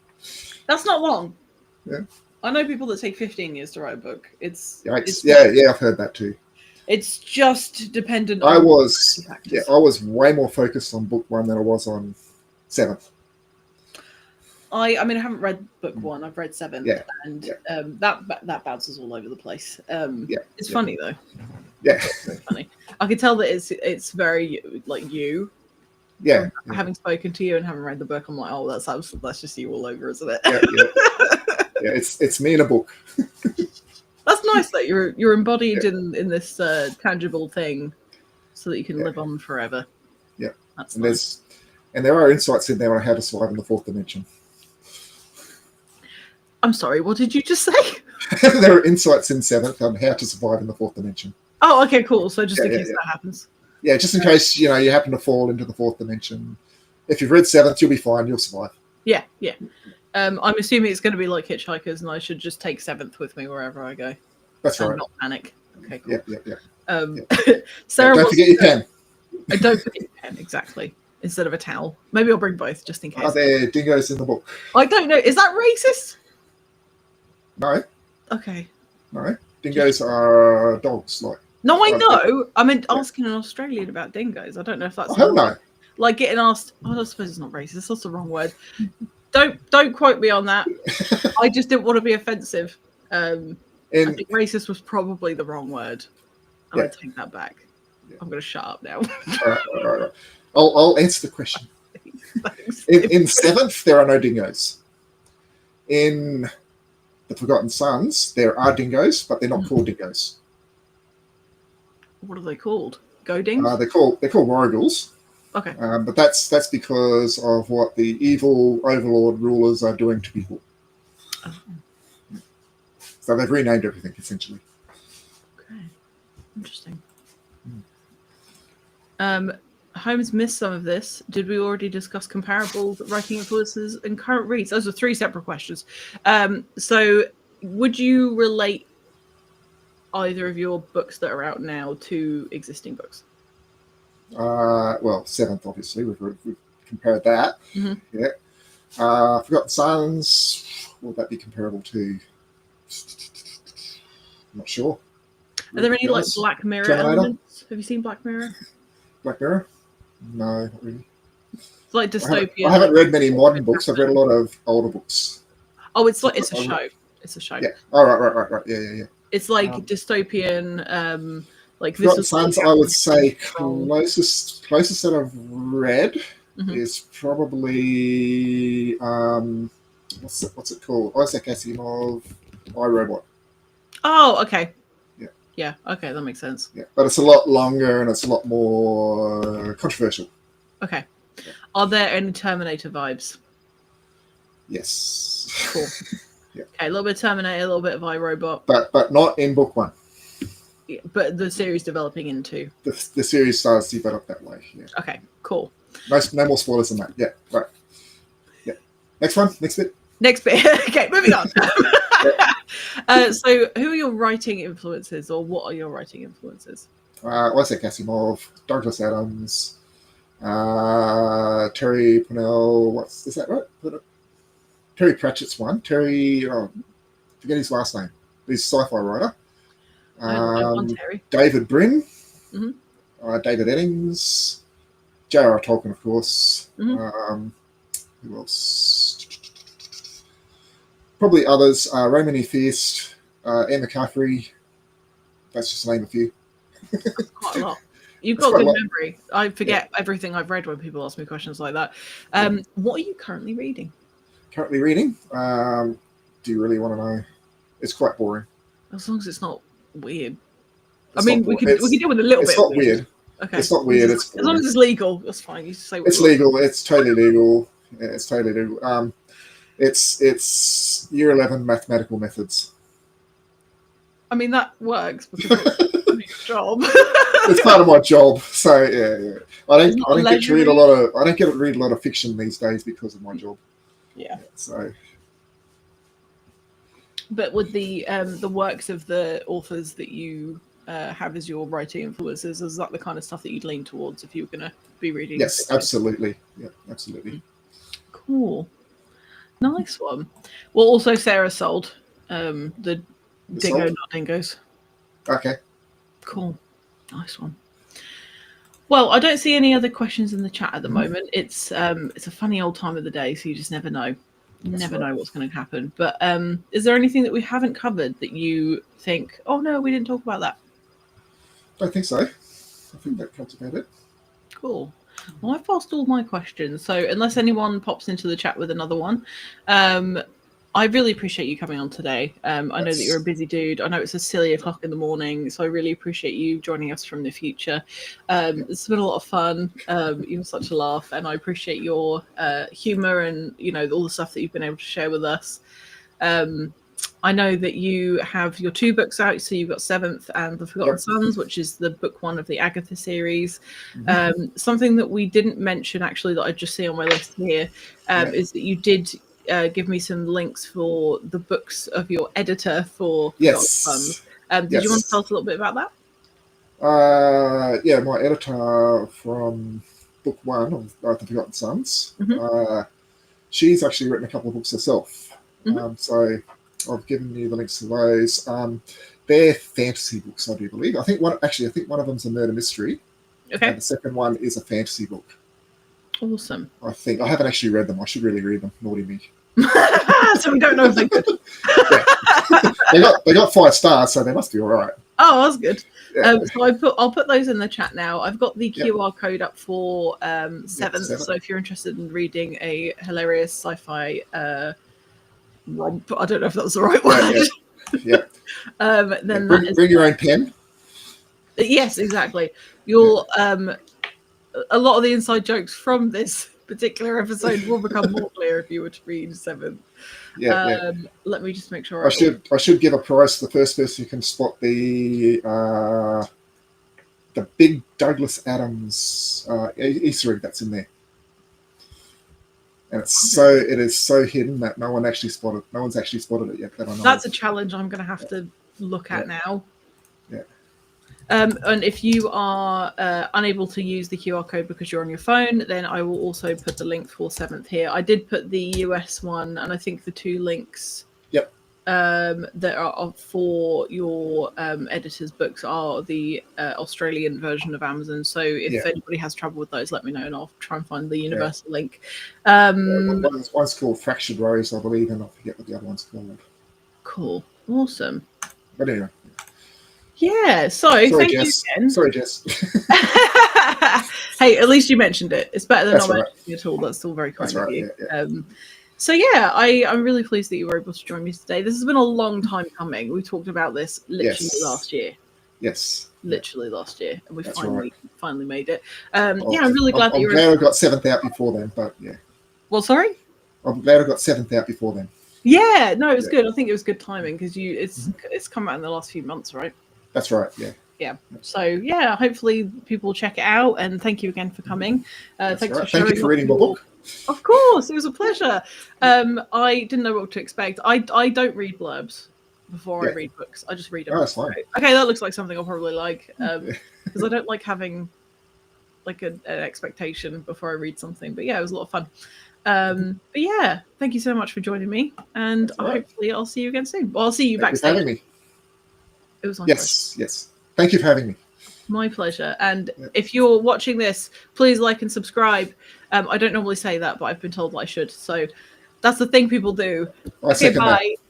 That's not long. Yeah. I know people that take 15 years to write a book. It's I've heard that too. It's just dependent I was way more focused on book 1 than I was on 7th. I haven't read book 1. I've read 7th, and that bounces all over the place. It's funny though. Yeah, it's funny. I can tell that it's very like you. Yeah. Having spoken to you and having read the book, I'm like, oh, that's just you all over, isn't it? Yeah, it's me in a book. That's nice that you're embodied in this tangible thing, so that you can live on forever. Yeah, that's nice. And there are insights in there on how to survive in the 4th dimension. I'm sorry, what did you just say? There are insights in 7th on how to survive in the 4th dimension. Oh, okay, cool. So just in case that happens. Yeah, just in case you happen to fall into the 4th dimension. If you've read 7th, you'll be fine. You'll survive. Yeah. I'm assuming it's going to be like Hitchhikers, and I should just take 7th with me wherever I go. That's right. And not panic. Okay, cool. Yeah. Sarah, don't forget your pen. I don't forget your pen, exactly. Instead of a towel. Maybe I'll bring both, just in case. Are there dingoes in the book? I don't know. Is that racist? No. Okay. No. Dingoes are dogs, like. No, I know. I meant asking an Australian about dingoes. I don't know if that's. I don't know. Like getting asked. Oh, I suppose it's not racist. That's the wrong word. Don't quote me on that. I just didn't want to be offensive. I think racist was probably the wrong word. I'm going to take that back. Yeah. I'm going to shut up now. All right. I'll answer the question. In 7th, there are no dingoes. In the Forgotten Sons, there are dingoes, but they're not called dingoes. What are they called? Goadings? They're called Warrigals. Okay. But that's because of what the evil overlord rulers are doing to people. Oh. So they've renamed everything, essentially. Okay. Interesting. Holmes missed some of this. Did we already discuss comparables, writing influences, and current reads? Those are 3 separate questions. So would you relate either of your books that are out now to existing books? Well, 7th, obviously. We've compared that. Mm-hmm. Yeah. Forgotten Sons, what would that be comparable to? I'm not sure. Are there any like Black Mirror Terminator? elements? Have you seen Black Mirror? Black Mirror? No, not really. It's like dystopian. I haven't read many modern books. I've read a lot of older books. Oh, it's a show. It's a show. Yeah. Oh, right. Yeah. It's like dystopian. Like this Forgotten is Sons, I would say closest that I've read is probably what's it called? Isaac Asimov, iRobot. Oh, okay. Yeah. Yeah. Okay, that makes sense. Yeah, but it's a lot longer and it's a lot more controversial. Okay. Yeah. Are there any Terminator vibes? Yes. Cool. Yeah. Okay, a little bit of Terminator, a little bit of iRobot. But not in book 1. Yeah, but the series developing into the series starts to develop that way. Yeah. Okay. Cool. No more spoilers than that. Yeah. Right. Yeah. Next bit. Next bit. Okay, moving on. So, who are your writing influences, or what are your writing influences? Isaac Asimov, Douglas Adams, Terry Purnell. Is that right? Terry Pratchett's one. Terry, forget his last name. He's a sci-fi writer. Terry. David Brin, mm-hmm. David Eddings, J.R.R. Tolkien, of course. Mm-hmm. Who else? Probably others. Raymond E. Feist, Ian McCaffrey. That's just to name a few. Quite a lot. You've got good memory. I forget everything I've read when people ask me questions like that. What are you currently reading? Currently reading? Do you really want to know? It's quite boring. As long as it's not weird. It's we can deal with a little bit. It's not weird. Okay. It's not weird. As long as it's legal, that's fine. You say it's legal. It's totally legal. Yeah, it's totally legal. It's year 11 mathematical methods. I mean, that works because it's your job. It's part of my job, so yeah. I don't get to read a lot of fiction these days because of my job. Yeah. So. But with the works of the authors that you have as your writing influences, is that the kind of stuff that you'd lean towards if you were going to be reading? Yes, absolutely. Yeah, absolutely. Cool. Nice one. Well, also Sarah sold the Dingo Not Dingoes. Okay. Cool. Nice one. Well, I don't see any other questions in the chat at the moment. It's a funny old time of the day, so you just never know. You never know what's going to happen. But is there anything that we haven't covered that you think, oh no, we didn't talk about that? I don't think so. I think that covers about it. Cool. Well, I've asked all my questions, so unless anyone pops into the chat with another one, I really appreciate you coming on today. I know that you're a busy dude. I know it's a silly o'clock in the morning, so I really appreciate you joining us from the future. It's been a lot of fun. You're such a laugh, and I appreciate your humor and all the stuff that you've been able to share with us. I know that you have your 2 books out, so you've got 7th and The Forgotten Sons, which is the book 1 of the Agatha series. Something that we didn't mention, actually, that I just see on my list here, is that you did give me some links for the books of your editor for Forgotten Sons. Did you want to tell us a little bit about that? My editor from book 1 of The Forgotten Sons, she's actually written a couple of books herself. So I've given you the links to those. They're fantasy books, I do believe. I think one of them's a murder mystery. Okay. And the second one is a fantasy book. Awesome. I think I haven't actually read them. I should really read them. Naughty me. So we don't know if they're good. They got 5 stars, so they must be all right. Oh, that's good. So I'll put those in the chat now. I've got the QR code up for 7th. So if you're interested in reading a hilarious sci-fi romp. I don't know if that's the right word. Yeah. Then bring your own pen. Yes, exactly. You'll a lot of the inside jokes from this particular episode will become more clear if you were to read 7th. Let me just make sure. I should give a prize to the first person who can spot the big Douglas Adams Easter egg that's in there. And it is so hidden that no one's actually spotted it yet. That's a challenge I'm going to have to look at now. Yeah. And if you are unable to use the QR code because you're on your phone, then I will also put the link for 7th here. I did put the US one, and I think the 2 links that are for your editor's books are the Australian version of Amazon. So if anybody has trouble with those, let me know, and I'll try and find the universal link. One's called Fractured Rose, I believe, and I forget what the other one's called. Cool. Awesome. But anyway. Yeah, thank you again. Sorry, Jess. Hey, at least you mentioned it. It's better than not mentioning it at all. That's still very kind of you. I'm really pleased that you were able to join me today. This has been a long time coming. We talked about this literally last year. Yes. Literally last year. And we finally made it. I'm really glad that you were... I'm glad I got 7th out before then, but yeah. Well, sorry? I'm glad I got 7th out before then. Yeah, no, it was good. I think it was good timing because it's come out in the last few months, right? That's right, yeah. Yeah. So, hopefully people will check it out. And thank you again for coming. Thank you for reading my book. Of course, it was a pleasure. I didn't know what to expect. I don't read blurbs before I read books. I just read them. Oh, that's fine. Okay, that looks like something I'll probably like. Because I don't like having like an expectation before I read something. But yeah, it was a lot of fun. But yeah, thank you so much for joining me. And hopefully I'll see you again soon. Well, I'll see you backstage. Thank you for having me. It was my pleasure. Yes. Thank you for having me. My pleasure. And if you're watching this, please like and subscribe. I don't normally say that, but I've been told that I should. So that's the thing people do. I second bye. that.